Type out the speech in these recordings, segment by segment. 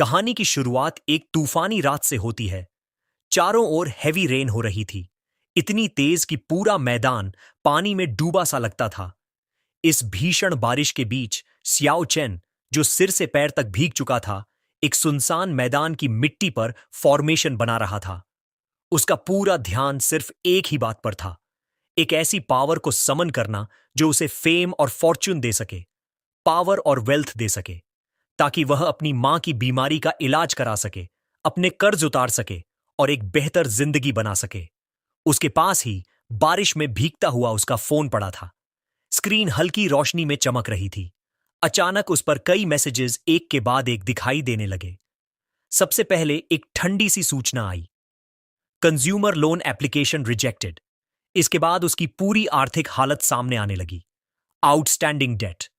कहानी की शुरुआत एक तूफानी रात से होती है। चारों ओर हैवी रेन हो रही थी, इतनी तेज कि पूरा मैदान पानी में डूबा सा लगता था। इस भीषण बारिश के बीच सियाओ चेन, जो सिर से पैर तक भीग चुका था, एक सुनसान मैदान की मिट्टी पर फॉर्मेशन बना रहा था। उसका पूरा ध्यान सिर्फ एक ही बात पर था, एक ऐसी पावर को समन करना जो उसे फेम और फॉर्च्यून दे सके, पावर और वेल्थ दे सके, ताकि वह अपनी मां की बीमारी का इलाज करा सके, अपने कर्ज उतार सके और एक बेहतर जिंदगी बना सके। उसके पास ही बारिश में भीगता हुआ उसका फोन पड़ा था। स्क्रीन हल्की रोशनी में चमक रही थी। अचानक उस पर कई मैसेजेस एक के बाद एक दिखाई देने लगे। सबसे पहले एक ठंडी सी सूचना आई, कंज्यूमर लोन एप्लीकेशन रिजेक्टेड। इसके बाद उसकी पूरी आर्थिक हालत सामने आने लगी। Outstanding date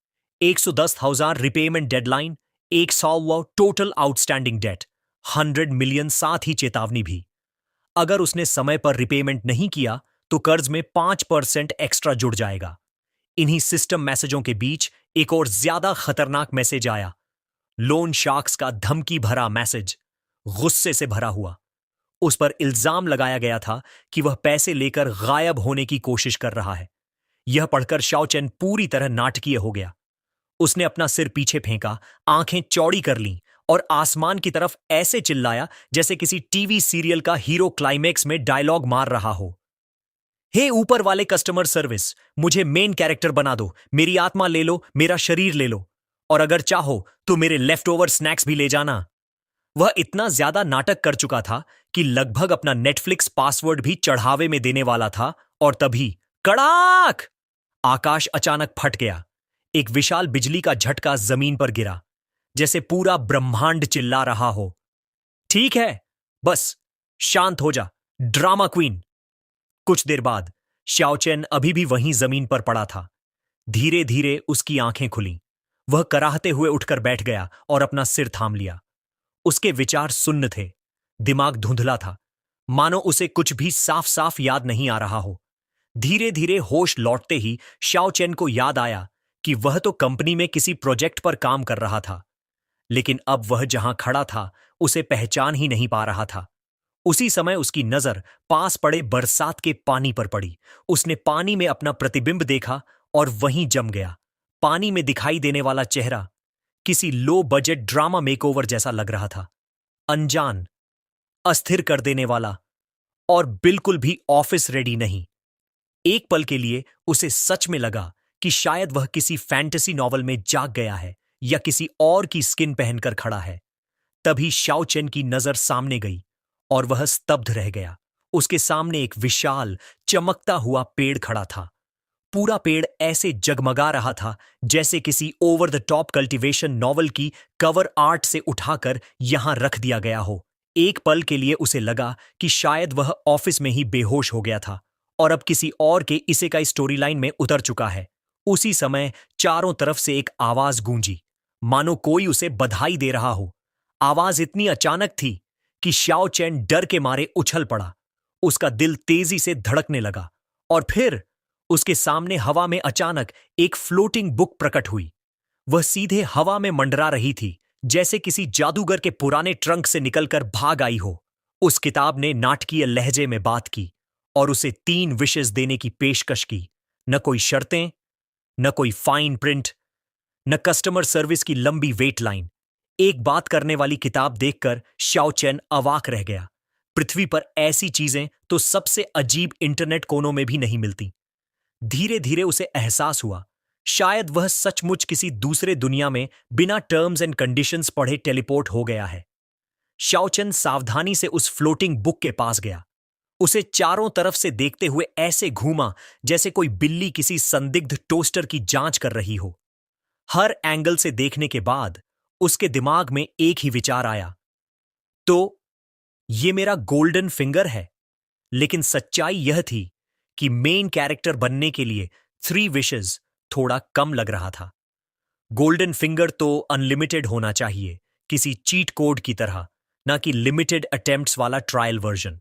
110,000 repayment deadline, 100 total outstanding date, 100 million, साथ ही चेतावनी भी, अगर उसने समय पर रिपेमेंट नहीं किया तो कर्ज में 5% एक्स्ट्रा जुड़ जाएगा। इन्हीं सिस्टम मैसेजों के बीच एक और ज्यादा खतरनाक मैसेज आया, लोन शार्क्स का धमकी भरा मैसेज, गुस्से से भरा हुआ। उस पर इल्जाम लगाया गया था कि वह पैसे लेकर गायब होने की कोशिश कर रहा है। यह पढ़कर शाओ चेन पूरी तरह नाटकीय हो गया। उसने अपना सिर पीछे फेंका, आंखें चौड़ी कर लीं और आसमान की तरफ ऐसे चिल्लाया जैसे किसी टीवी सीरियल का हीरो क्लाइमेक्स में डायलॉग मार रहा हो। हे ऊपर वाले कस्टमर सर्विस, मुझे मेन कैरेक्टर बना दो, मेरी आत्मा ले लो, मेरा शरीर ले लो, और अगर चाहो तो मेरे लेफ्ट ओवर स्नैक्स भी ले जाना। वह इतना ज्यादा नाटक कर चुका था कि लगभग अपना नेटफ्लिक्स पासवर्ड भी चढ़ावे में देने वाला था, और तभी कड़ाक! आकाश अचानक फट गया। एक विशाल बिजली का झटका जमीन पर गिरा, जैसे पूरा ब्रह्मांड चिल्ला रहा हो, ठीक है, बस शांत हो जा, ड्रामा क्वीन। कुछ देर बाद शाओ चेन अभी भी वहीं जमीन पर पड़ा था। धीरे धीरे उसकी आंखें खुलीं। वह कराहते हुए उठकर बैठ गया और अपना सिर थाम लिया। उसके विचार सुन्न थे, दिमाग धुंधला था, मानो उसे कुछ भी साफ साफ याद नहीं आ रहा हो। धीरे धीरे होश लौटते ही शाओ चेन को याद आया कि वह तो कंपनी में किसी प्रोजेक्ट पर काम कर रहा था, लेकिन अब वह जहां खड़ा था उसे पहचान ही नहीं पा रहा था। उसी समय उसकी नजर पास पड़े बरसात के पानी पर पड़ी। उसने पानी में अपना प्रतिबिंब देखा और वहीं जम गया। पानी में दिखाई देने वाला चेहरा किसी लो बजट ड्रामा मेकओवर जैसा लग रहा था, अनजान, अस्थिर कर देने वाला, और बिल्कुल भी ऑफिस रेडी नहीं। एक पल के लिए उसे सच में लगा कि शायद वह किसी फैंटेसी नॉवल में जाग गया है या किसी और की स्किन पहनकर खड़ा है। तभी शाओ चेन की नजर सामने गई और वह स्तब्ध रह गया। उसके सामने एक विशाल चमकता हुआ पेड़ खड़ा था। पूरा पेड़ ऐसे जगमगा रहा था जैसे किसी over the top cultivation novel की कवर आर्ट से उठाकर यहां रख दिया गया हो। एक पल के लिए उसे लगा कि शायद वह ऑफिस में ही बेहोश हो गया था और अब किसी और के इसे का स्टोरी लाइन में उतर चुका है। उसी समय चारों तरफ से एक आवाज गूंजी, मानो कोई उसे बधाई दे रहा हो। आवाज इतनी अचानक थी कि शाओ चेन डर के मारे उछल पड़ा। उसका दिल तेजी से धड़कने लगा और फिर उसके सामने हवा में अचानक एक फ्लोटिंग बुक प्रकट हुई। वह सीधे हवा में मंडरा रही थी, जैसे किसी जादूगर के पुराने ट्रंक से निकलकर भाग आई हो। उस किताब ने नाटकीय लहजे में बात की और उसे 3 विशेस देने की पेशकश की। न कोई शर्तें, न कोई फाइन प्रिंट, न कस्टमर सर्विस की लंबी वेट लाइन। एक बात करने वाली किताब देखकर शाओ चेन अवाक रह गया। पृथ्वी पर ऐसी चीजें तो सबसे अजीब इंटरनेट कोनों में भी नहीं मिलती। धीरे धीरे उसे एहसास हुआ, शायद वह सचमुच किसी दूसरे दुनिया में बिना टर्म्स एंड कंडीशंस पढ़े टेलीपोर्ट हो गया है। शाओ चेन सावधानी से उस फ्लोटिंग बुक के पास गया। उसे चारों तरफ से देखते हुए ऐसे घूमा जैसे कोई बिल्ली किसी संदिग्ध टोस्टर की जांच कर रही हो। हर एंगल से देखने के बाद उसके दिमाग में एक ही विचार आया, तो ये मेरा गोल्डन फिंगर है। लेकिन सच्चाई यह थी कि मेन कैरेक्टर बनने के लिए 3 विशेस थोड़ा कम लग रहा था। गोल्डन फिंगर तो अनलिमिटेड होना चाहिए, किसी चीट कोड की तरह, ना कि लिमिटेड अटेम्प्ट्स वाला ट्रायल वर्जन,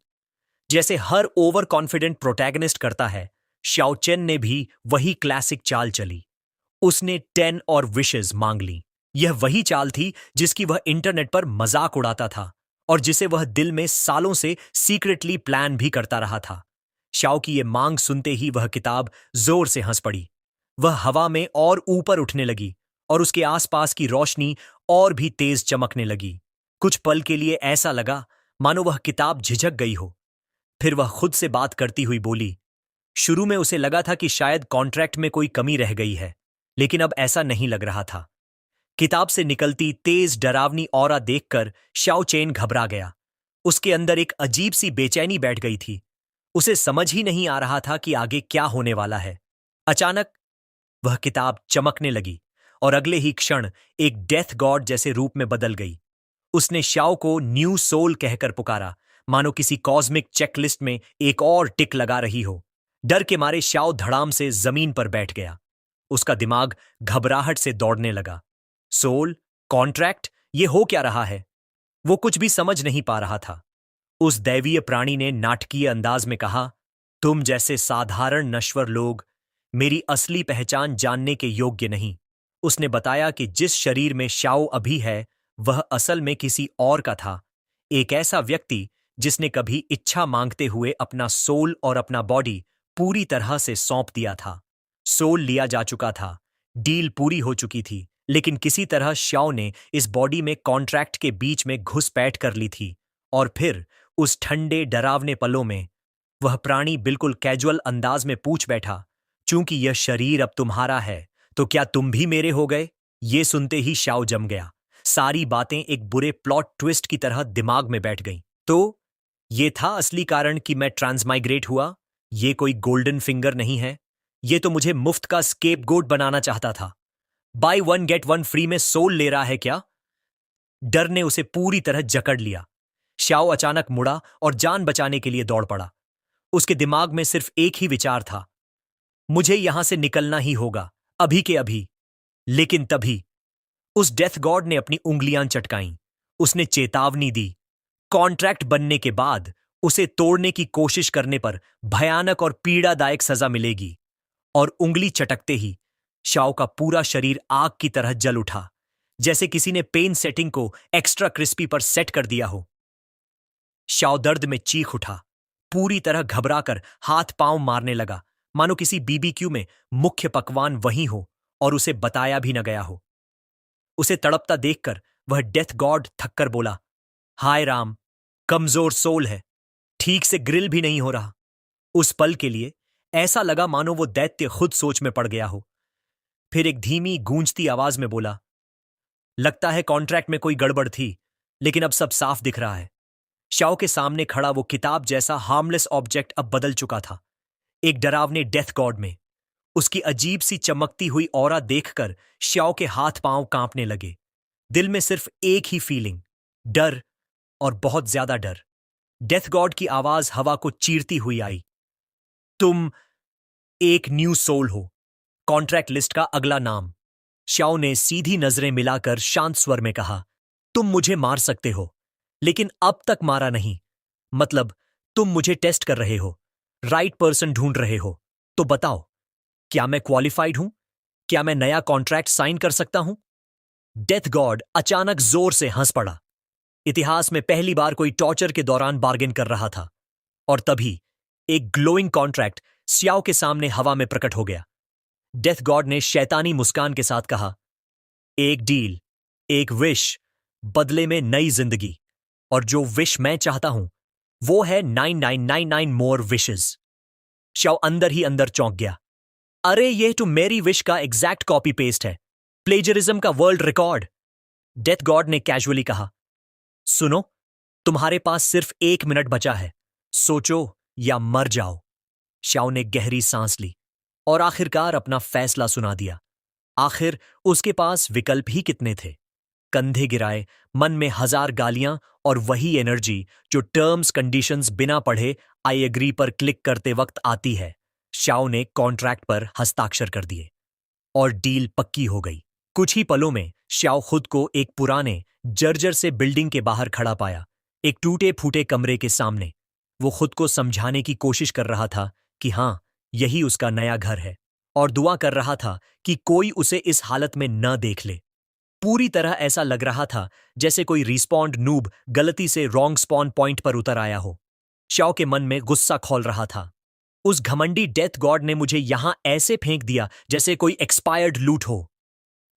जैसे हर ओवर कॉन्फिडेंट प्रोटैगनिस्ट करता है। शाओ चेन ने भी वही क्लासिक चाल चली। उसने 10 और विशेस मांग ली, यह वही चाल थी जिसकी वह इंटरनेट पर मजाक उड़ाता था और जिसे वह दिल में सालों से सीक्रेटली प्लान भी करता रहा था। शाओ की ये मांग सुनते ही वह किताब जोर से हंस पड़ी। वह हवा में और ऊपर उठने लगी और उसके आसपास की रोशनी और भी तेज चमकने लगी। कुछ पल के लिए ऐसा लगा मानो वह किताब झिझक गई हो। फिर वह खुद से बात करती हुई बोली, शुरू में उसे लगा था कि शायद कॉन्ट्रैक्ट में कोई कमी रह गई है, लेकिन अब ऐसा नहीं लग रहा था। किताब से निकलती तेज डरावनी ऑरा देखकर शाओ चेन घबरा गया। उसके अंदर एक अजीब सी बेचैनी बैठ गई थी। उसे समझ ही नहीं आ रहा था कि आगे क्या होने वाला है। अचानक वह किताब चमकने लगी और अगले ही क्षण एक डेथ गॉड जैसे रूप में बदल गई। उसने शाओ को न्यू सोल कहकर पुकारा, मानो किसी कॉस्मिक चेकलिस्ट में एक और टिक लगा रही हो। डर के मारे शाओ धड़ाम से जमीन पर बैठ गया। उसका दिमाग घबराहट से दौड़ने लगा। सोल, कॉन्ट्रैक्ट, ये हो क्या रहा है? वो कुछ भी समझ नहीं पा रहा था। उस दैवीय प्राणी ने नाटकीय अंदाज में कहा, तुम जैसे साधारण नश्वर लोग मेरी असली पहचान जानने के योग्य नहीं। उसने बताया कि जिस शरीर में शाओ अभी है वह असल में किसी और का था। एक ऐसा व्यक्ति जिसने कभी इच्छा मांगते हुए अपना सोल और अपना बॉडी पूरी तरह से सौंप दिया था। सोल लिया जा चुका था, डील पूरी हो चुकी थी, लेकिन किसी तरह शाओ ने इस बॉडी में कॉन्ट्रैक्ट के बीच में घुसपैठ कर ली थी। और फिर उस ठंडे डरावने पलों में वह प्राणी बिल्कुल कैजुअल अंदाज में पूछ बैठा, चूंकि यह शरीर अब तुम्हारा है तो क्या तुम भी मेरे हो गए? ये सुनते ही शाओ जम गया। सारी बातें एक बुरे प्लॉट ट्विस्ट की तरह दिमाग में बैठ गईं। तो ये था असली कारण कि मैं ट्रांसमाइग्रेट हुआ? ये कोई गोल्डन फिंगर नहीं है। ये तो मुझे मुफ्त का स्केपगोट बनाना चाहता था। By one get one free में सोल ले रहा है क्या? डर ने उसे पूरी तरह जकड़ लिया। शाओ अचानक मुड़ा और जान बचाने के लिए दौड़ पड़ा। उसके दिमाग में सिर्फ एक ही विचार था, मुझे यहां से निकलना ही होगा, अभी के अभी। लेकिन तभी उस डेथ गॉड ने अपनी उंगलियां चटकाईं। उसने चेतावनी दी, कॉन्ट्रैक्ट बनने के बाद उसे तोड़ने की कोशिश करने पर भयानक और पीड़ादायक सजा मिलेगी। और उंगली चटकते ही शाओ का पूरा शरीर आग की तरह जल उठा, जैसे किसी ने पेन सेटिंग को एक्स्ट्रा क्रिस्पी पर सेट कर दिया हो। शाओ दर्द में चीख उठा, पूरी तरह घबराकर हाथ पांव मारने लगा, मानो किसी बीबीक्यू में मुख्य पकवान वही हो और उसे बताया भी न गया हो। उसे तड़पता देखकर वह डेथ गॉड थककर बोला, हाय राम, कमजोर सोल है, ठीक से ग्रिल भी नहीं हो रहा। उस पल के लिए ऐसा लगा मानो वो दैत्य खुद सोच में पड़ गया हो। फिर एक धीमी गूंजती आवाज में बोला, लगता है कॉन्ट्रैक्ट में कोई गड़बड़ थी, लेकिन अब सब साफ दिख रहा है। शाओ के सामने खड़ा वो किताब जैसा हार्मलेस ऑब्जेक्ट अब बदल चुका था, एक डरावने डेथ गॉड में। उसकी अजीब सी चमकती हुई ऑरा देखकर शाओ के हाथ पांव कांपने लगे। दिल में सिर्फ एक ही फीलिंग, डर और बहुत ज्यादा डर। डेथ गॉड की आवाज हवा को चीरती हुई आई, तुम एक न्यू सोल हो, कॉन्ट्रैक्ट लिस्ट का अगला नाम। शाओ ने सीधी नजरें मिलाकर शांत स्वर में कहा, तुम मुझे मार सकते हो, लेकिन अब तक मारा नहीं। मतलब तुम मुझे टेस्ट कर रहे हो, राइट पर्सन ढूंढ रहे हो। तो बताओ, क्या मैं क्वालिफाइड हूं? क्या मैं नया कॉन्ट्रैक्ट साइन कर सकता हूं? डेथ गॉड अचानक जोर से हंस पड़ा। इतिहास में पहली बार कोई टॉर्चर के दौरान बार्गेन कर रहा था। और तभी एक ग्लोइंग कॉन्ट्रैक्ट सियाओ के सामने हवा में प्रकट हो गया। डेथ गॉड ने शैतानी मुस्कान के साथ कहा, एक डील, एक विश, बदले में नई जिंदगी। और जो विश मैं चाहता हूं वो है 9999 मोर विशेस। शाओ अंदर ही अंदर चौंक गया। अरे ये तो मेरी विश का एग्जैक्ट कॉपी पेस्ट है, प्लेजरिज्म का वर्ल्ड रिकॉर्ड। डेथ गॉड ने कैजुअली कहा, सुनो, तुम्हारे पास सिर्फ 1 मिनट बचा है, सोचो या मर जाओ। शाओ ने गहरी सांस ली और आखिरकार अपना फैसला सुना दिया। आखिर उसके पास विकल्प ही कितने थे। कंधे गिराए, मन में 1000 गालियां और वही एनर्जी जो टर्म्स कंडीशंस बिना पढ़े आई एग्री पर क्लिक करते वक्त आती है। शाओ ने कॉन्ट्रैक्ट पर हस्ताक्षर कर दिए और डील पक्की हो गई। कुछ ही पलों में शाओ खुद को एक पुराने जर्जर से बिल्डिंग के बाहर खड़ा पाया, एक टूटे फूटे कमरे के सामने। वो खुद को समझाने की कोशिश कर रहा था कि हां, यही उसका नया घर है, और दुआ कर रहा था कि कोई उसे इस हालत में न देख ले। पूरी तरह ऐसा लग रहा था जैसे कोई रिस्पॉन्ड नूब गलती से रॉन्ग स्पॉन पॉइंट पर उतर आया हो। शाओ के मन में गुस्सा खौल रहा था। उस घमंडी डेथ गॉड ने मुझे यहां ऐसे फेंक दिया जैसे कोई एक्सपायर्ड लूट हो।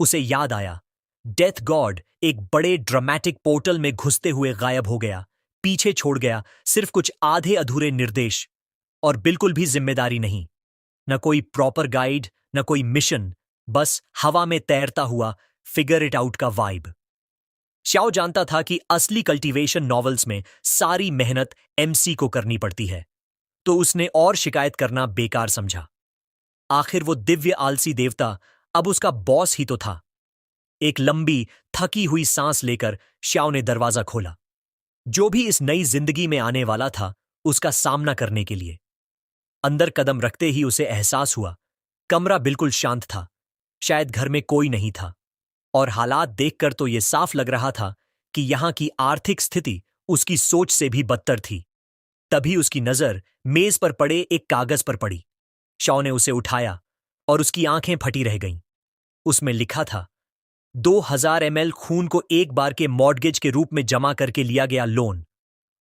उसे याद आया, डेथ गॉड एक बड़े ड्रामेटिक पोर्टल में घुसते हुए गायब हो गया, पीछे छोड़ गया सिर्फ कुछ आधे अधूरे निर्देश और बिल्कुल भी जिम्मेदारी नहीं। न कोई प्रॉपर गाइड, न कोई मिशन, बस हवा में तैरता हुआ फिगर इट आउट का वाइब। शाओ जानता था कि असली कल्टीवेशन नॉवेल्स में सारी मेहनत एमसी को करनी पड़ती है, तो उसने और शिकायत करना बेकार समझा। आखिर वो दिव्य आलसी देवता अब उसका बॉस ही तो था। एक लंबी थकी हुई सांस लेकर शाओ ने दरवाजा खोला, जो भी इस नई जिंदगी में आने वाला था उसका सामना करने के लिए। अंदर कदम रखते ही उसे एहसास हुआ, कमरा बिल्कुल शांत था, शायद घर में कोई नहीं था, और हालात देखकर तो यह साफ लग रहा था कि यहां की आर्थिक स्थिति उसकी सोच से भी बदतर थी। तभी उसकी नजर मेज पर पड़े एक कागज पर पड़ी। शाओ ने उसे उठाया और उसकी आंखें फटी रह गईं। उसमें लिखा था, 2000 ml खून को एक बार के मॉर्गेज के रूप में जमा करके लिया गया लोन।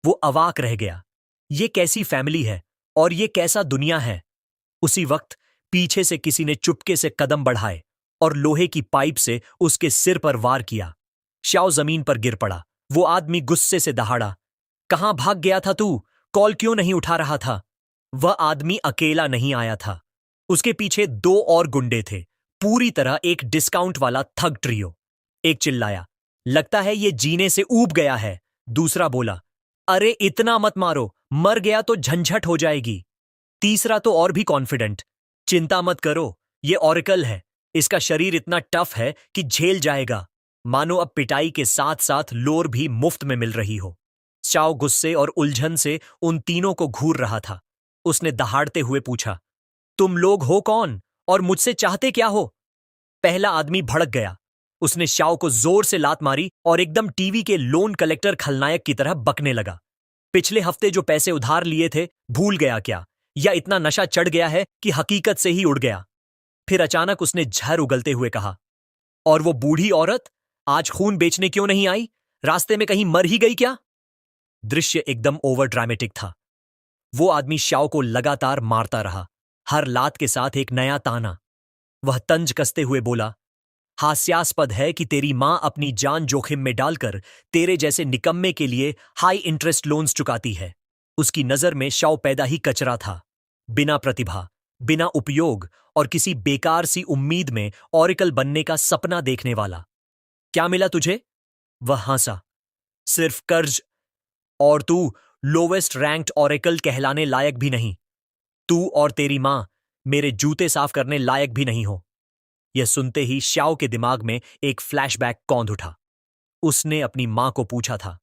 वो अवाक रह गया। ये कैसी फैमिली है और ये कैसा दुनिया है। उसी वक्त पीछे से किसी ने चुपके से कदम बढ़ाए और लोहे की पाइप से उसके सिर पर वार किया। शाओ जमीन पर गिर पड़ा। वो आदमी गुस्से से दहाड़ा, कहां भाग गया था तू? कॉल क्यों नहीं उठा रहा था? वह आदमी अकेला नहीं आया था, उसके पीछे 2 और गुंडे थे, पूरी तरह एक डिस्काउंट वाला थग ट्रियो। एक चिल्लाया, लगता है ये जीने से ऊब गया है। दूसरा बोला, अरे इतना मत मारो, मर गया तो झंझट हो जाएगी। तीसरा तो और भी कॉन्फिडेंट, चिंता मत करो, ये ऑरेकल है, इसका शरीर इतना टफ है कि झेल जाएगा। मानो अब पिटाई के साथ साथ लोर भी मुफ्त में मिल रही हो। शाओ गुस्से और उलझन से उन तीनों को घूर रहा था। उसने दहाड़ते हुए पूछा, तुम लोग हो कौन और मुझसे चाहते क्या हो? पहला आदमी भड़क गया। उसने शाओ को जोर से लात मारी और एकदम टीवी के लोन कलेक्टर खलनायक की तरह बकने लगा। पिछले हफ्ते जो पैसे उधार लिए थे भूल गया क्या, या इतना नशा चढ़ गया है कि हकीकत से ही उड़ गया? फिर अचानक उसने झर उगलते हुए कहा, और वो बूढ़ी औरत आज खून बेचने क्यों नहीं आई? रास्ते में कहीं मर ही गई क्या? दृश्य एकदम ओवर ड्रामेटिक था। वो आदमी शाओ को लगातार मारता रहा, हर लात के साथ एक नया ताना। वह तंज कसते हुए बोला, हास्यास्पद है कि तेरी मां अपनी जान जोखिम में डालकर तेरे जैसे निकम्मे के लिए हाई इंटरेस्ट लोन्स चुकाती है। उसकी नजर में शाओ पैदा ही कचरा था, बिना प्रतिभा, बिना उपयोग और किसी बेकार सी उम्मीद में ऑरिकल बनने का सपना देखने वाला। क्या मिला तुझे? वह हंसा, सिर्फ कर्ज, और तू लोवेस्ट रैंक्ड ऑरेकल कहलाने लायक भी नहीं। तू और तेरी मां मेरे जूते साफ करने लायक भी नहीं हो। यह सुनते ही शाओ के दिमाग में एक फ्लैशबैक कौंध उठा। उसने अपनी मां को पूछा था,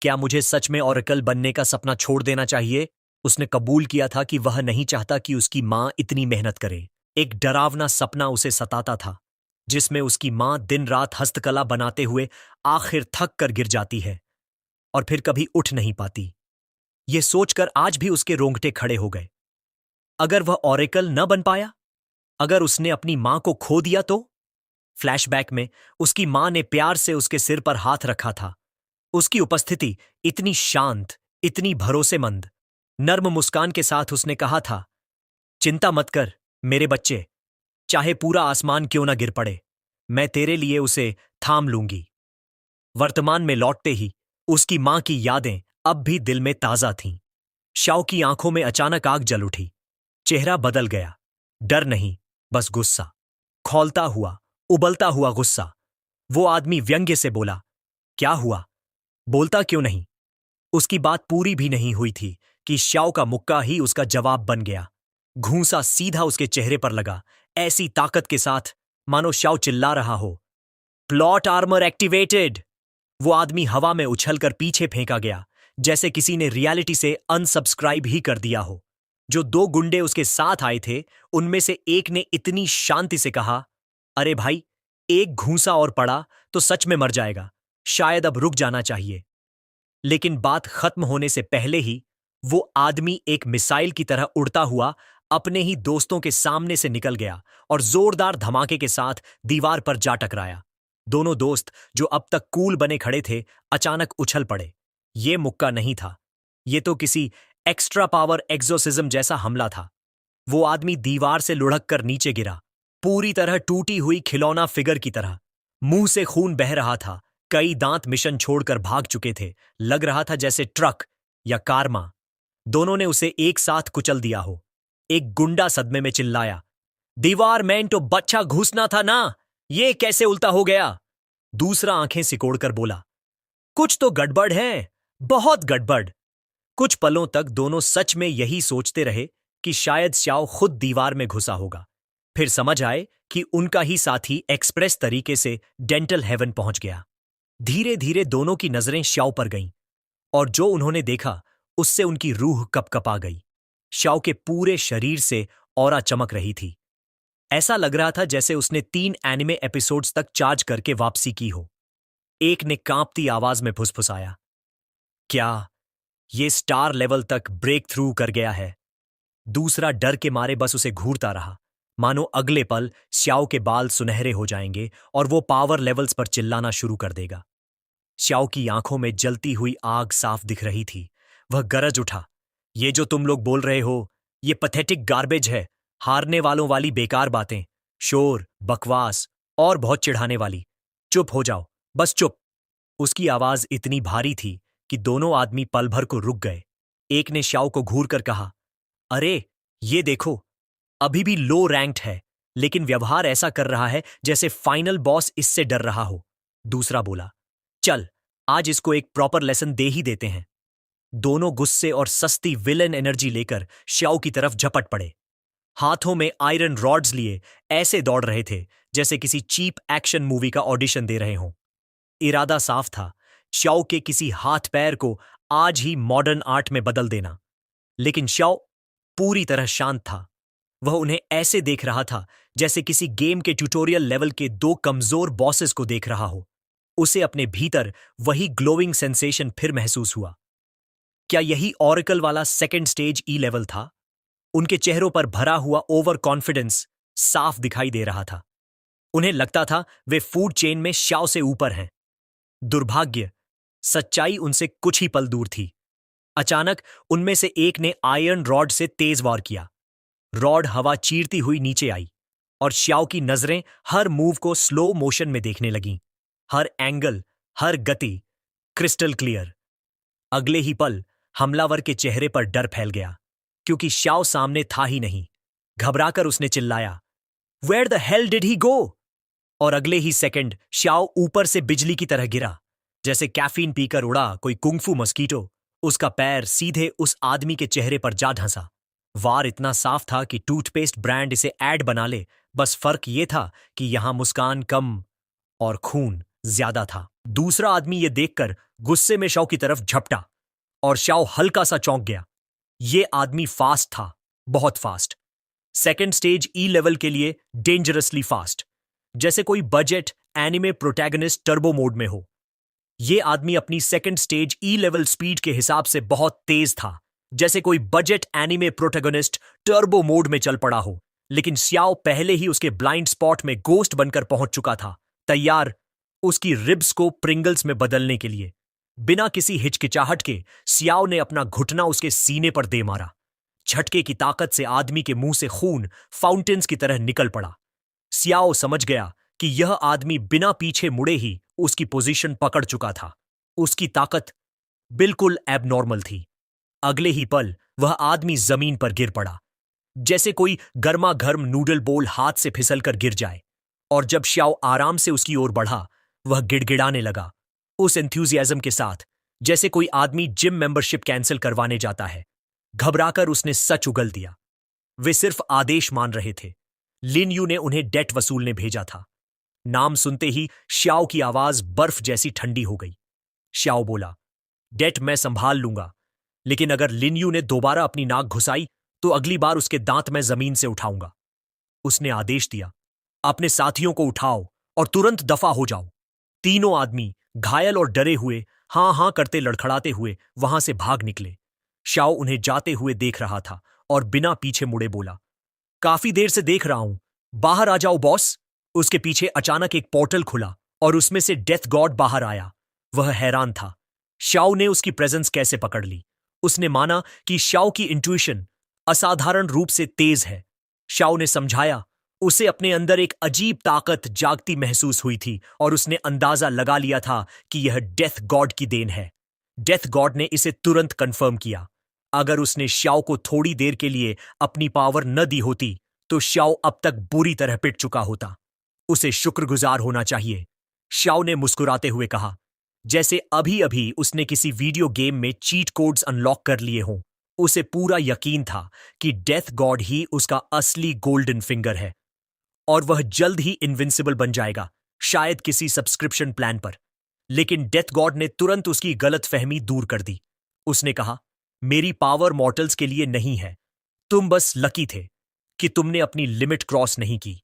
क्या मुझे सच में ऑरेकल बनने का सपना छोड़ देना चाहिए? उसने कबूल किया था कि वह नहीं चाहता कि उसकी मां इतनी मेहनत करे। एक डरावना सपना उसे सताता था, जिसमें उसकी मां दिन रात हस्तकला बनाते हुए आखिर थक कर गिर जाती है और फिर कभी उठ नहीं पाती। यह सोचकर आज भी उसके रोंगटे खड़े हो गए। अगर वह ऑरेकल न बन पाया, अगर उसने अपनी मां को खो दिया तो? फ्लैशबैक में उसकी मां ने प्यार से उसके सिर पर हाथ रखा था। उसकी उपस्थिति इतनी शांत, इतनी भरोसेमंद, नर्म मुस्कान के साथ उसने कहा था, चिंता मत कर मेरे बच्चे, चाहे पूरा आसमान क्यों ना गिर पड़े, मैं तेरे लिए उसे थाम लूंगी। वर्तमान में लौटते ही उसकी मां की यादें अब भी दिल में ताजा थीं। शाओ की आंखों में अचानक आग जल उठी। चेहरा बदल गया। डर नहीं, बस गुस्सा, खौलता हुआ, उबलता हुआ गुस्सा। वो आदमी व्यंग्य से बोला, क्या हुआ? बोलता क्यों नहीं? उसकी बात पूरी भी नहीं हुई थी कि शाओ का मुक्का ही उसका जवाब बन गया। घूंसा सीधा उसके चेहरे पर लगा, ऐसी ताकत के साथ मानो शाओ चिल्ला रहा हो, प्लॉट आर्मर एक्टिवेटेड। वो आदमी हवा में उछलकर पीछे फेंका गया, जैसे किसी ने रियलिटी से अनसब्सक्राइब ही कर दिया हो। जो 2 गुंडे उसके साथ आए थे, उनमें से एक ने इतनी शांति से कहा, अरे भाई, एक घूंसा और पड़ा तो सच में मर जाएगा, शायद अब रुक जाना चाहिए। लेकिन बात खत्म होने से पहले ही वो आदमी एक मिसाइल की तरह उड़ता हुआ अपने ही दोस्तों के सामने से निकल गया और जोरदार धमाके के साथ दीवार पर जा टकराया। दोनों दोस्त जो अब तक कूल बने खड़े थे अचानक उछल पड़े। ये मुक्का नहीं था, ये तो किसी एक्स्ट्रा पावर एक्सोसिज्म जैसा हमला था। वो आदमी दीवार से लुढ़क कर नीचे गिरा, पूरी तरह टूटी हुई खिलौना फिगर की तरह। मुंह से खून बह रहा था, कई दांत मिशन छोड़कर भाग चुके थे। लग रहा था जैसे ट्रक या कारमां दोनों ने उसे एक साथ कुचल दिया हो। एक गुंडा सदमे में चिल्लाया, दीवार में तो बच्चा घुसना था ना, ये कैसे उल्टा हो गया? दूसरा आंखें सिकोड़कर बोला, कुछ तो गड़बड़ है, बहुत गड़बड़। कुछ पलों तक दोनों सच में यही सोचते रहे कि शायद श्याओ खुद दीवार में घुसा होगा। फिर समझ आए कि उनका ही साथी एक्सप्रेस तरीके से डेंटल हेवन पहुंच गया। धीरे धीरे दोनों की नजरें श्याओ पर गईं, और जो उन्होंने देखा उससे उनकी रूह कपकपा गई। श्याओ के पूरे शरीर से ऑरा चमक रही थी। ऐसा लग रहा था जैसे उसने 3 एनिमे एपिसोड्स तक चार्ज करके वापसी की हो। एक ने कांपती आवाज में फुसफुसाया, क्या ये स्टार लेवल तक ब्रेक थ्रू कर गया है? दूसरा डर के मारे बस उसे घूरता रहा, मानो अगले पल श्याओ के बाल सुनहरे हो जाएंगे और वो पावर लेवल्स पर चिल्लाना शुरू कर देगा। श्याओ की आंखों में जलती हुई आग साफ दिख रही थी। वह गरज उठा, ये जो तुम लोग बोल रहे हो ये पैथेटिक गार्बेज है, हारने वालों वाली बेकार बातें, शोर, बकवास और बहुत चिढ़ाने वाली। चुप हो जाओ, बस चुप। उसकी आवाज इतनी भारी थी कि दोनों आदमी पल भर को रुक गए। एक ने श्याओ को घूर कर कहा, अरे ये देखो, अभी भी लो रैंक्ड है, लेकिन व्यवहार ऐसा कर रहा है जैसे फाइनल बॉस इससे डर रहा हो। दूसरा बोला, चल आज इसको एक प्रॉपर लेसन दे ही देते हैं। दोनों गुस्से और सस्ती विलन एनर्जी लेकर श्याओ की तरफ झपट पड़े। हाथों में आयरन रॉड्स लिए ऐसे दौड़ रहे थे जैसे किसी चीप एक्शन मूवी का ऑडिशन दे रहे हों। इरादा साफ था, श्याओ के किसी हाथ पैर को आज ही मॉडर्न आर्ट में बदल देना। लेकिन श्याओ पूरी तरह शांत था। वह उन्हें ऐसे देख रहा था जैसे किसी गेम के ट्यूटोरियल लेवल के 2 कमजोर बॉसेस को देख रहा हो। उसे अपने भीतर वही ग्लोइंग सेंसेशन फिर महसूस हुआ। क्या यही ऑरेकल वाला सेकंड स्टेज ई लेवल था? उनके चेहरों पर भरा हुआ ओवर कॉन्फिडेंस साफ दिखाई दे रहा था। उन्हें लगता था वे फूड चेन में श्याओ से ऊपर हैं। दुर्भाग्य, सच्चाई उनसे कुछ ही पल दूर थी। अचानक उनमें से एक ने आयरन रॉड से तेज वार किया। रॉड हवा चीरती हुई नीचे आई और श्याओ की नजरें हर मूव को स्लो मोशन में देखने लगीं। हर एंगल, हर गति क्रिस्टल क्लियर। अगले ही पल हमलावर के चेहरे पर डर फैल गया, क्योंकि श्याओ सामने था ही नहीं। घबराकर उसने चिल्लाया, where the hell did he go? और अगले ही सेकंड श्याओ ऊपर से बिजली की तरह गिरा, जैसे कैफीन पीकर उड़ा कोई कुंफू मस्कीटो। उसका पैर सीधे उस आदमी के चेहरे पर जा धंसा। वार इतना साफ था कि टूथपेस्ट ब्रांड इसे ऐड बना ले, बस फर्क ये था कि यहां मुस्कान कम और खून ज्यादा था। दूसरा आदमी ये देखकर गुस्से में श्याओ की तरफ झपटा और श्याओ हल्का सा चौंक गया। ये आदमी फास्ट था, बहुत फास्ट। सेकंड स्टेज ई लेवल के लिए डेंजरसली फास्ट, जैसे कोई budget anime protagonist turbo mode में हो। यह आदमी अपनी सेकंड स्टेज ई लेवल स्पीड के हिसाब से बहुत तेज था, जैसे कोई budget anime protagonist turbo mode में चल पड़ा हो। लेकिन श्याओ पहले ही उसके ब्लाइंड स्पॉट में गोस्ट बनकर पहुंच चुका था, तैयार उसकी रिब्स को प्रिंगल्स में बदलने के लिए। बिना किसी हिचकिचाहट के श्याओ ने अपना घुटना उसके सीने पर दे मारा। झटके की ताकत से आदमी के मुंह से खून फाउंटेन्स की तरह निकल पड़ा। श्याओ समझ गया कि यह आदमी बिना पीछे मुड़े ही उसकी पोजीशन पकड़ चुका था। उसकी ताकत बिल्कुल एबनॉर्मल थी। अगले ही पल वह आदमी जमीन पर गिर पड़ा, जैसे कोई गर्मा गर्म नूडल बोल हाथ से फिसलकर गिर जाए। और जब श्याओ आराम से उसकी ओर बढ़ा, वह गिड़गिड़ाने लगा, उस एंथुसियाज्म के साथ जैसे कोई आदमी जिम मेंबरशिप कैंसिल करवाने जाता है। घबराकर उसने सच उगल दिया। वे सिर्फ आदेश मान रहे थे। लिन यू ने उन्हें डेट वसूलने भेजा था। नाम सुनते ही श्याओ की आवाज बर्फ जैसी ठंडी हो गई। श्याओ बोला, डेट मैं संभाल लूंगा, लेकिन अगर लिन यू ने दोबारा अपनी नाक घुसाई तो अगली बार उसके दांत मैं जमीन से उठाऊंगा। उसने आदेश दिया, अपने साथियों को उठाओ और तुरंत दफा हो जाओ। तीनों आदमी घायल और डरे हुए हां हां करते लड़खड़ाते हुए वहां से भाग निकले। श्याओ उन्हें जाते हुए देख रहा था और बिना पीछे मुड़े बोला, काफी देर से देख रहा हूं, बाहर आ जाओ बॉस। उसके पीछे अचानक एक पोर्टल खुला और उसमें से डेथ गॉड बाहर आया। वह हैरान था। शाओ ने उसकी प्रेजेंस कैसे पकड़ ली। उसने माना कि शाओ की इंट्यूशन असाधारण रूप से तेज है। शाओ ने समझाया, उसे अपने अंदर एक अजीब ताकत जागती महसूस हुई थी और उसने अंदाजा लगा लिया था कि यह डेथ गॉड की देन है। डेथ गॉड ने इसे तुरंत कंफर्म किया। अगर उसने शाओ को थोड़ी देर के लिए अपनी पावर न दी होती तो शाओ अब तक बुरी तरह पिट चुका होता। उसे शुक्रगुजार होना चाहिए, शाओ ने मुस्कुराते हुए कहा, जैसे अभी अभी उसने किसी वीडियो गेम में चीट कोड्स अनलॉक कर लिए हों। उसे पूरा यकीन था कि डेथ गॉड ही उसका असली गोल्डन फिंगर है और वह जल्द ही इनविंसिबल बन जाएगा, शायद किसी सब्सक्रिप्शन प्लान पर। लेकिन डेथ गॉड ने तुरंत उसकी गलतफहमी दूर कर दी। उसने कहा, मेरी पावर मॉर्टल्स के लिए नहीं है। तुम बस लकी थे कि तुमने अपनी लिमिट क्रॉस नहीं की।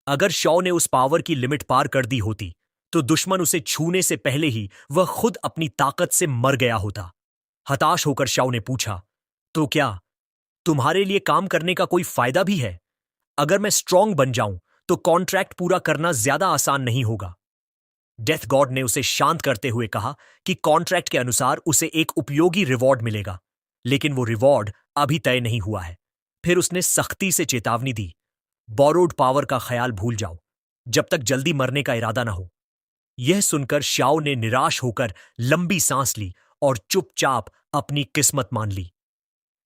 अगर शॉ ने उस पावर की लिमिट पार कर दी होती तो दुश्मन उसे छूने से पहले ही वह खुद अपनी ताकत से मर गया होता। हताश होकर शाओ ने पूछा, तो क्या तुम्हारे लिए काम करने का कोई फायदा भी है? अगर मैं स्ट्रांग बन जाऊं तो कॉन्ट्रैक्ट पूरा करना ज्यादा आसान नहीं होगा। डेथ गॉड ने उसे शांत करते हुए कहा कि कॉन्ट्रैक्ट के अनुसार उसे एक उपयोगी रिवॉर्ड मिलेगा, लेकिन वो रिवॉर्ड अभी तय नहीं हुआ है। फिर उसने सख्ती से चेतावनी दी, बोरोड पावर का ख्याल भूल जाओ जब तक जल्दी मरने का इरादा ना हो। यह सुनकर शाओ ने निराश होकर लंबी सांस ली और चुपचाप अपनी किस्मत मान ली।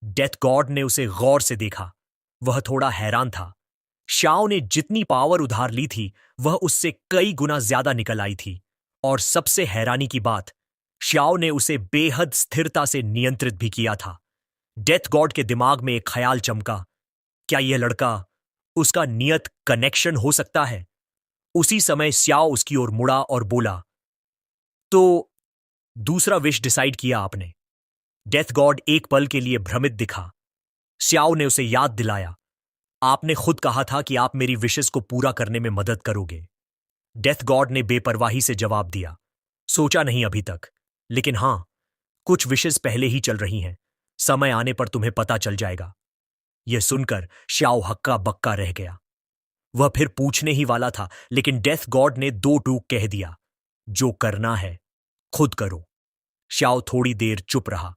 डेथ गॉड ने उसे गौर से देखा। वह थोड़ा हैरान था। शाओ ने जितनी पावर उधार ली थी वह उससे कई गुना ज्यादा निकल आई थी, और सबसे हैरानी की बात, शाओ ने उसे बेहद स्थिरता से नियंत्रित भी किया था। डेथ गॉड के दिमाग में एक ख्याल चमका, क्या यह लड़का उसका नियत कनेक्शन हो सकता है? उसी समय श्याओ उसकी ओर मुड़ा और बोला, तो दूसरा विश डिसाइड किया आपने? डेथ गॉड एक पल के लिए भ्रमित दिखा। श्याओ ने उसे याद दिलाया, आपने खुद कहा था कि आप मेरी विशेस को पूरा करने में मदद करोगे। डेथ गॉड ने बेपरवाही से जवाब दिया, सोचा नहीं अभी तक, लेकिन हां, कुछ विशेस पहले ही चल रही हैं। समय आने पर तुम्हें पता चल जाएगा। यह सुनकर श्याओ हक्का बक्का रह गया। वह फिर पूछने ही वाला था, लेकिन डेथ गॉड ने दो टूक कह दिया, जो करना है खुद करो। श्याओ थोड़ी देर चुप रहा।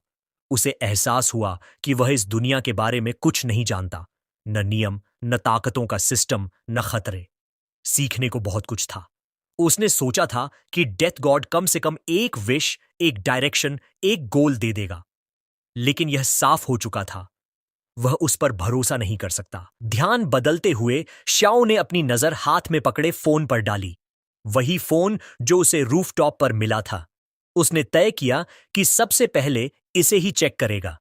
उसे एहसास हुआ कि वह इस दुनिया के बारे में कुछ नहीं जानता, न नियम, न ताकतों का सिस्टम, न खतरे। सीखने को बहुत कुछ था। उसने सोचा था कि डेथ गॉड कम से कम एक विश, एक डायरेक्शन, एक गोल दे देगा, लेकिन यह साफ हो चुका था, वह उस पर भरोसा नहीं कर सकता। ध्यान बदलते हुए शाओ ने अपनी नजर हाथ में पकड़े फोन पर डाली, वही फोन जो उसे रूफटॉप पर मिला था। उसने तय किया कि सबसे पहले इसे ही चेक करेगा।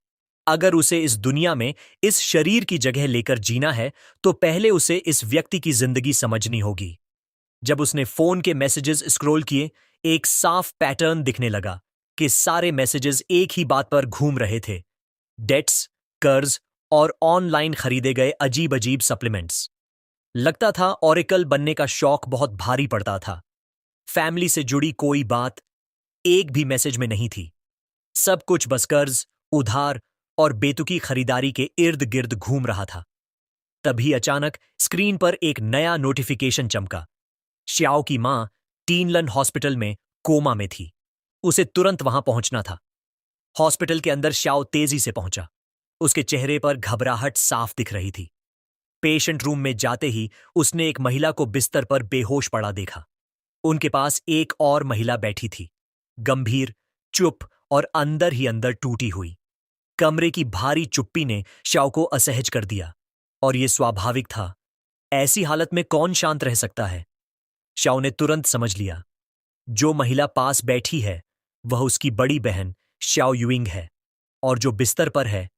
अगर उसे इस दुनिया में इस शरीर की जगह लेकर जीना है तो पहले उसे इस व्यक्ति की जिंदगी समझनी होगी। जब उसने फोन के मैसेजेस स्क्रॉल किए, एक साफ पैटर्न दिखने लगा कि सारे मैसेजेस एक ही बात पर घूम रहे थे, डेट्स, कर्ज और ऑनलाइन खरीदे गए अजीब अजीब सप्लीमेंट्स। लगता था ओरेकल बनने का शौक बहुत भारी पड़ता था। फैमिली से जुड़ी कोई बात एक भी मैसेज में नहीं थी। सब कुछ बस कर्ज, उधार और बेतुकी खरीदारी के इर्द गिर्द घूम रहा था। तभी अचानक स्क्रीन पर एक नया नोटिफिकेशन चमका। श्याओ की मां टीनलन हॉस्पिटल में कोमा में थी। उसे तुरंत वहां पहुंचना था। हॉस्पिटल के अंदर श्याओ तेजी से पहुंचा। उसके चेहरे पर घबराहट साफ दिख रही थी। पेशेंट रूम में जाते ही उसने एक महिला को बिस्तर पर बेहोश पड़ा देखा। उनके पास एक और महिला बैठी थी, गंभीर, चुप और अंदर ही अंदर टूटी हुई। कमरे की भारी चुप्पी ने श्याओ को असहज कर दिया, और यह स्वाभाविक था। ऐसी हालत में कौन शांत रह सकता है? श्याओ ने तुरंत समझ लिया, जो महिला पास बैठी है वह उसकी बड़ी बहन श्याओ युइंग है, और जो बिस्तर पर है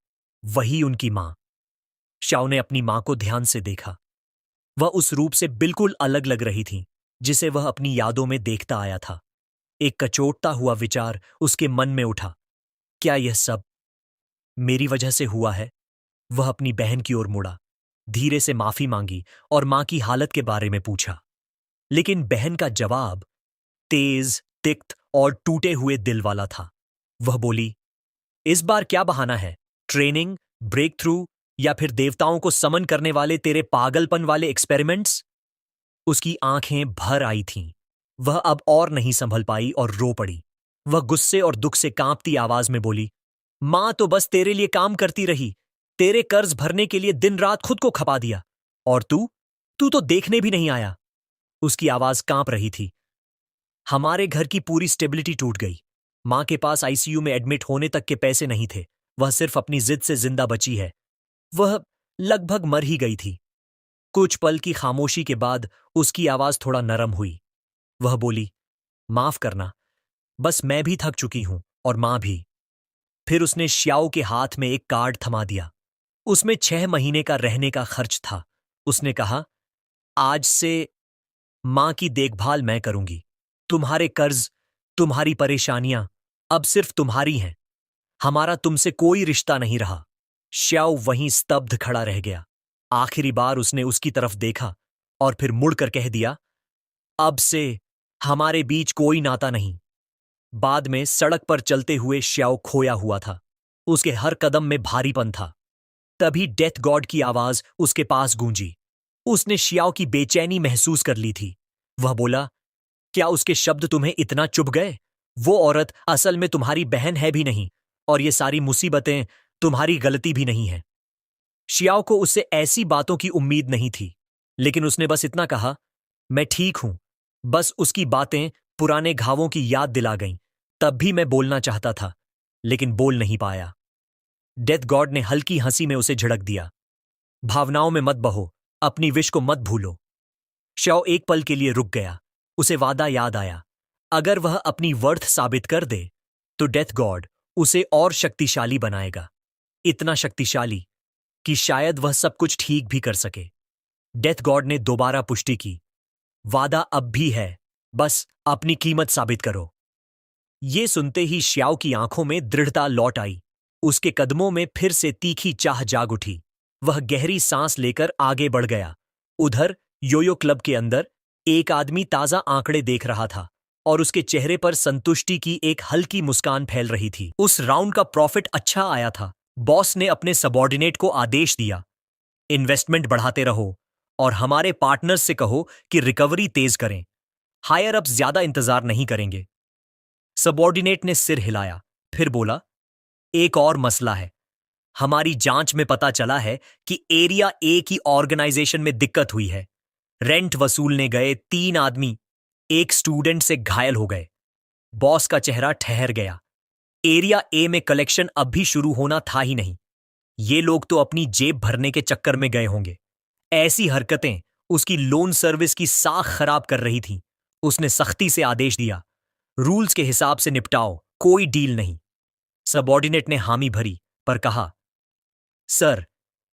वही उनकी मां। श्याओ ने अपनी मां को ध्यान से देखा। वह उस रूप से बिल्कुल अलग लग रही थी जिसे वह अपनी यादों में देखता आया था। एक कचोटता हुआ विचार उसके मन में उठा, क्या यह सब मेरी वजह से हुआ है? वह अपनी बहन की ओर मुड़ा, धीरे से माफी मांगी और मां की हालत के बारे में पूछा। लेकिन बहन का जवाब तेज, तिक्त और टूटे हुए दिल वाला था। वह बोली, इस बार क्या बहाना है? ट्रेनिंग, ब्रेक थ्रू, या फिर देवताओं को समन करने वाले तेरे पागलपन वाले एक्सपेरिमेंट्स? उसकी आंखें भर आई थीं। वह अब और नहीं संभल पाई और रो पड़ी। वह गुस्से और दुख से कांपती आवाज में बोली, मां तो बस तेरे लिए काम करती रही, तेरे कर्ज भरने के लिए दिन रात खुद को खपा दिया। और तू तू तो देखने भी नहीं आया। उसकी आवाज कांप रही थी। हमारे घर की पूरी स्टेबिलिटी टूट गई। मां के पास आईसीयू में एडमिट होने तक के पैसे नहीं थे। वह सिर्फ अपनी जिद से जिंदा बची है। वह लगभग मर ही गई थी। कुछ पल की खामोशी के बाद उसकी आवाज थोड़ा नरम हुई। वह बोली, माफ करना, बस मैं भी थक चुकी हूं और मां भी। फिर उसने श्याओ के हाथ में एक कार्ड थमा दिया। उसमें 6 महीने का रहने का खर्च था। उसने कहा, आज से मां की देखभाल मैं करूंगी। तुम्हारे कर्ज, तुम्हारी परेशानियां अब सिर्फ तुम्हारी हैं। हमारा तुमसे कोई रिश्ता नहीं रहा। श्याओ वहीं स्तब्ध खड़ा रह गया। आखिरी बार उसने उसकी तरफ देखा और फिर मुड़कर कह दिया, अब से हमारे बीच कोई नाता नहीं। बाद में सड़क पर चलते हुए श्याओ खोया हुआ था। उसके हर कदम में भारीपन था। तभी डेथ गॉड की आवाज उसके पास गूंजी। उसने श्याओ की बेचैनी महसूस कर ली थी। वह बोला, क्या उसके शब्द तुम्हें इतना चुभ गए? वो औरत असल में तुम्हारी बहन है भी नहीं, और ये सारी मुसीबतें तुम्हारी गलती भी नहीं है। श्याओ को उससे ऐसी बातों की उम्मीद नहीं थी, लेकिन उसने बस इतना कहा, मैं ठीक हूं। बस उसकी बातें पुराने घावों की याद दिला गईं। तब भी मैं बोलना चाहता था, लेकिन बोल नहीं पाया। डेथ गॉड ने हल्की हंसी में उसे झिड़क दिया। भावनाओं में मत बहो, अपनी विश को मत भूलो। श्याओ एक पल के लिए रुक गया। उसे वादा याद आया, अगर वह अपनी वर्थ साबित कर दे तो डेथ गॉड उसे और शक्तिशाली बनाएगा। इतना शक्तिशाली कि शायद वह सब कुछ ठीक भी कर सके। डेथ गॉड ने दोबारा पुष्टि की, वादा अब भी है, बस अपनी कीमत साबित करो। ये सुनते ही श्याओ की आंखों में दृढ़ता लौट आई। उसके कदमों में फिर से तीखी चाह जाग उठी। वह गहरी सांस लेकर आगे बढ़ गया। उधर योयो क्लब के अंदर एक आदमी ताजा आंकड़े देख रहा था और उसके चेहरे पर संतुष्टि की एक हल्की मुस्कान फैल रही थी। उस राउंड का प्रॉफिट अच्छा आया था। बॉस ने अपने सबॉर्डिनेट को आदेश दिया, इन्वेस्टमेंट बढ़ाते रहो और हमारे पार्टनर्स से कहो कि रिकवरी तेज करें। हायर अप्स ज्यादा इंतजार नहीं करेंगे। सबॉर्डिनेट ने सिर हिलाया, फिर बोला, एक और मसला है। हमारी जांच में पता चला है कि एरिया ए की ऑर्गेनाइजेशन में दिक्कत हुई है। रेंट वसूलने गए 3 आदमी एक स्टूडेंट से घायल हो गए। बॉस का चेहरा ठहर गया। एरिया ए में कलेक्शन अब भी शुरू होना था ही नहीं। ये लोग तो अपनी जेब भरने के चक्कर में गए होंगे। ऐसी हरकतें उसकी लोन सर्विस की साख खराब कर रही थीं। उसने सख्ती से आदेश दिया, रूल्स के हिसाब से निपटाओ, कोई डील नहीं। सबॉर्डिनेट ने हामी भरी पर कहा, सर,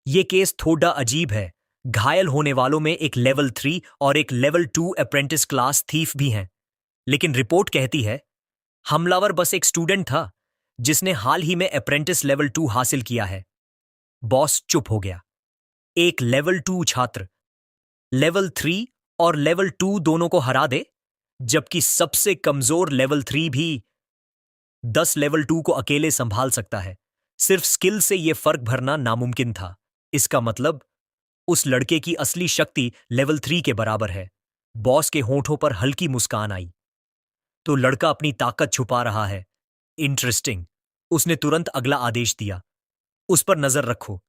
यह केस थोड़ा अजीब है। घायल होने वालों में एक लेवल 3 और एक लेवल 2 अप्रेंटिस क्लास थीफ भी हैं। लेकिन रिपोर्ट कहती है हमलावर बस एक स्टूडेंट था जिसने हाल ही में अप्रेंटिस लेवल 2 हासिल किया है। बॉस चुप हो गया। एक लेवल 2 छात्र लेवल 3 और लेवल 2 दोनों को हरा दे, जबकि सबसे कमजोर लेवल 3 भी 10 लेवल 2 को अकेले संभाल सकता है। सिर्फ स्किल से यह फर्क भरना नामुमकिन था। इसका मतलब उस लड़के की असली शक्ति लेवल 3 के बराबर है। बॉस के होंठों पर हल्की मुस्कान आई। तो लड़का अपनी ताकत छुपा रहा है। इंटरेस्टिंग। उसने तुरंत अगला आदेश दिया, उस पर नजर रखो।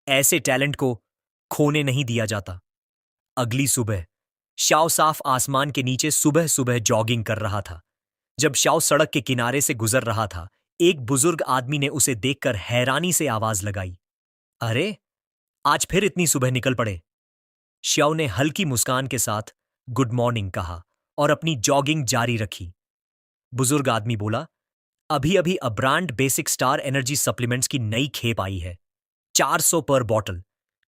ऐसे टैलेंट को खोने नहीं दिया जाता। अगली सुबह शाओ साफ आसमान के नीचे सुबह सुबह जॉगिंग कर रहा था। जब शाओ सड़क के किनारे से गुजर रहा था, एक बुजुर्ग आदमी ने उसे देखकर हैरानी से आवाज लगाई, अरे, आज फिर इतनी सुबह निकल पड़े। श्याओ ने हल्की मुस्कान के साथ गुड मॉर्निंग कहा और अपनी जॉगिंग जारी रखी। बुजुर्ग आदमी बोला, अभी अभी अब्रांड बेसिक स्टार एनर्जी सप्लीमेंट्स की नई खेप आई है, 400 पर बॉटल।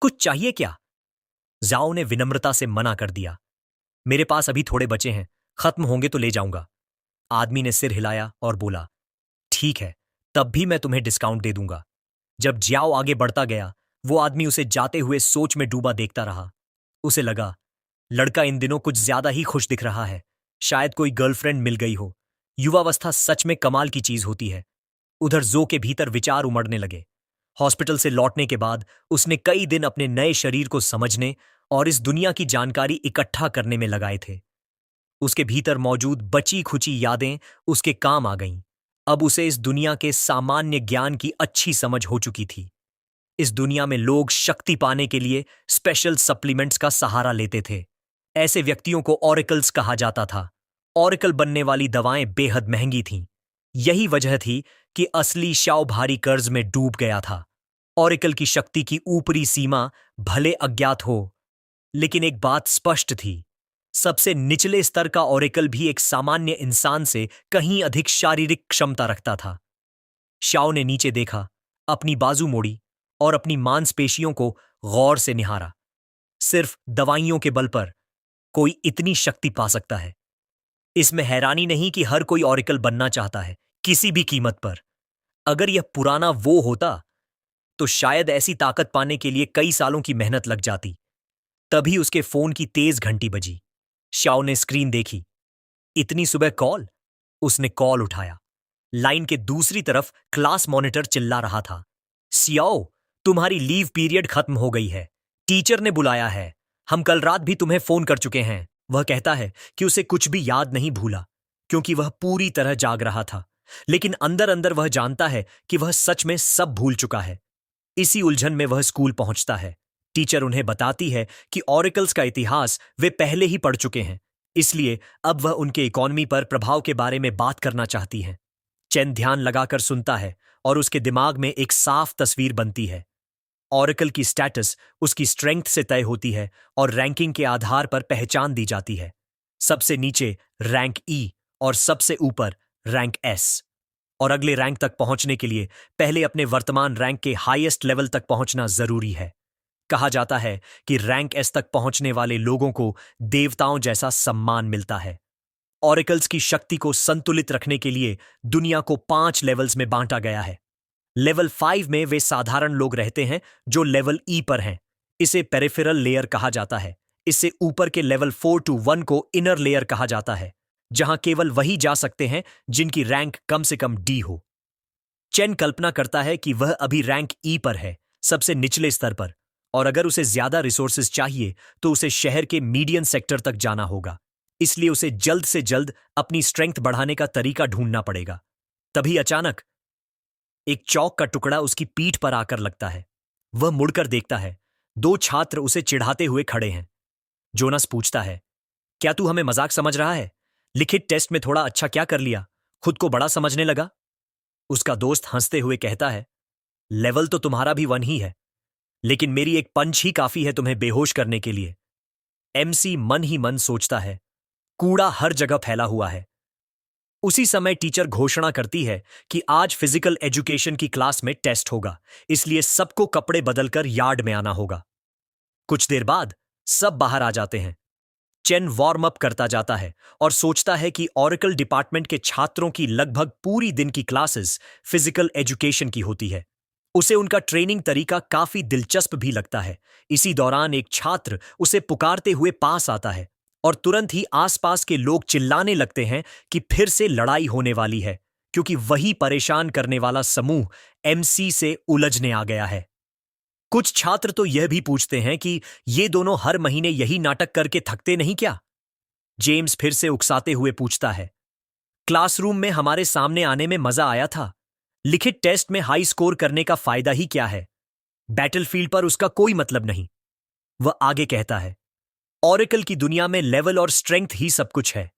कुछ चाहिए क्या? जाओ ने विनम्रता से मना कर दिया, मेरे पास अभी थोड़े बचे हैं, खत्म होंगे तो ले जाऊंगा। आदमी ने सिर हिलाया और बोला, ठीक है, तब भी मैं तुम्हें डिस्काउंट दे दूंगा। जब जियाओ आगे बढ़ता गया, वो आदमी उसे जाते हुए सोच में डूबा देखता रहा। उसे लगा, लड़का इन दिनों कुछ ज्यादा ही खुश दिख रहा है। शायद कोई गर्लफ्रेंड मिल गई हो। युवावस्था सच में कमाल की चीज होती है। उधर जो के भीतर विचार उमड़ने लगे। हॉस्पिटल से लौटने के बाद उसने कई दिन अपने नए शरीर को समझने और इस दुनिया की जानकारी इकट्ठा करने में लगाए थे। उसके भीतर मौजूद बची खुची यादें उसके काम आ गईं। अब उसे इस दुनिया के सामान्य ज्ञान की अच्छी समझ हो चुकी थी। इस दुनिया में लोग शक्ति पाने के लिए स्पेशल सप्लीमेंट्स का सहारा लेते थे। ऐसे व्यक्तियों को ऑरिकल्स कहा जाता था। ऑरिकल बनने वाली दवाएं बेहद महंगी थीं। यही वजह थी कि असली शाओ भारी कर्ज में डूब गया था। ऑरिकल की शक्ति की ऊपरी सीमा भले अज्ञात हो, लेकिन एक बात स्पष्ट थी। सबसे निचले स्तर का ऑरिकल भी एक सामान्य इंसान से कहीं अधिक शारीरिक क्षमता रखता था। शाओ ने नीचे देखा, अपनी बाजू मोड़ी और अपनी मांसपेशियों को गौर से निहारा। सिर्फ दवाइयों के बल पर कोई इतनी शक्ति पा सकता है। इसमें हैरानी नहीं कि हर कोई ऑरिकल बनना चाहता है, किसी भी कीमत पर। अगर यह पुराना वो होता, तो शायद ऐसी ताकत पाने के लिए कई सालों की मेहनत लग जाती। तभी उसके फोन की तेज घंटी बजी। शाओ ने स्क्रीन देखी। इतनी सुबह कॉल? उसने कॉल उठाया। लाइन के दूसरी तरफ क्लास मॉनिटर चिल्ला रहा था, सियाओ, तुम्हारी लीव पीरियड खत्म हो गई है। टीचर ने बुलाया है। हम कल रात भी तुम्हें फोन कर चुके हैं। वह कहता है कि उसे कुछ भी याद नहीं भूला, क्योंकि वह पूरी तरह जाग रहा था। लेकिन अंदर अंदर वह जानता है कि वह सच में सब भूल चुका है। इसी उलझन में वह स्कूल पहुंचता है। टीचर उन्हें बताती है कि ऑरिकल्स का इतिहास वे पहले ही पढ़ चुके हैं, इसलिए अब वह उनके इकोनॉमी पर प्रभाव के बारे में बात करना चाहती हैं। चेन ध्यान लगाकर सुनता है और उसके दिमाग में एक साफ तस्वीर बनती है। ऑरिकल की स्टेटस उसकी स्ट्रेंथ से तय होती है और रैंकिंग के आधार पर पहचान दी जाती है। सबसे नीचे रैंक ई और सबसे ऊपर रैंक एस। और अगले रैंक तक पहुंचने के लिए पहले अपने वर्तमान रैंक के हाईएस्ट लेवल तक पहुंचना जरूरी है। कहा जाता है कि रैंक एस तक पहुंचने वाले लोगों को देवताओं जैसा सम्मान मिलता है। ऑरिकल्स की शक्ति को संतुलित रखने के लिए दुनिया को 5 लेवल्स में बांटा गया है। लेवल 5 में वे साधारण लोग रहते हैं जो लेवल ई पर हैं। इसे पेरिफेरल लेयर कहा जाता है। इससे ऊपर के लेवल 4 to 1 को इनर लेयर कहा जाता है, जहां केवल वही जा सकते हैं जिनकी रैंक कम से कम डी हो। चेन कल्पना करता है कि वह अभी रैंक ई पर है, सबसे निचले स्तर पर, और अगर उसे ज्यादा रिसोर्सेज चाहिए तो उसे शहर के मीडियन सेक्टर तक जाना होगा। इसलिए उसे जल्द से जल्द अपनी स्ट्रेंथ बढ़ाने का तरीका ढूंढना पड़ेगा। तभी अचानक एक चौक का टुकड़ा उसकी पीठ पर आकर लगता है। वह मुड़कर देखता है। 2 छात्र उसे चिढ़ाते हुए खड़े हैं। जोनस पूछता है, क्या तू हमें मजाक समझ रहा है? लिखित टेस्ट में थोड़ा अच्छा क्या कर लिया? खुद को बड़ा समझने लगा? उसका दोस्त हंसते हुए कहता है, लेवल तो तुम्हारा भी 1 ही है, लेकिन मेरी एक पंच ही काफी है तुम्हें बेहोश करने के लिए। एमसी मन ही मन सोचता है, कूड़ा हर जगह फैला हुआ है। उसी समय टीचर घोषणा करती है कि आज फिजिकल एजुकेशन की क्लास में टेस्ट होगा, इसलिए सबको कपड़े बदलकर यार्ड में आना होगा। कुछ देर बाद सब बाहर आ जाते हैं। चेन वार्म अप करता जाता है और सोचता है कि ऑरिकल डिपार्टमेंट के छात्रों की लगभग पूरी दिन की क्लासेस फिजिकल एजुकेशन की होती है। उसे उनका ट्रेनिंग तरीका काफी दिलचस्प भी लगता है। इसी दौरान एक छात्र उसे पुकारते हुए पास आता है और तुरंत ही आसपास के लोग चिल्लाने लगते हैं कि फिर से लड़ाई होने वाली है, क्योंकि वही परेशान करने वाला समूह एमसी से उलझने आ गया है। कुछ छात्र तो यह भी पूछते हैं कि ये दोनों हर महीने यही नाटक करके थकते नहीं क्या? जेम्स फिर से उकसाते हुए पूछता है, क्लासरूम में हमारे सामने आने में मजा आया था, लिखित टेस्ट में हाई स्कोर करने का फायदा ही क्या है? बैटलफील्ड पर उसका कोई मतलब नहीं। वह आगे कहता है, ऑरिकल की दुनिया में लेवल और स्ट्रेंथ ही सब कुछ है,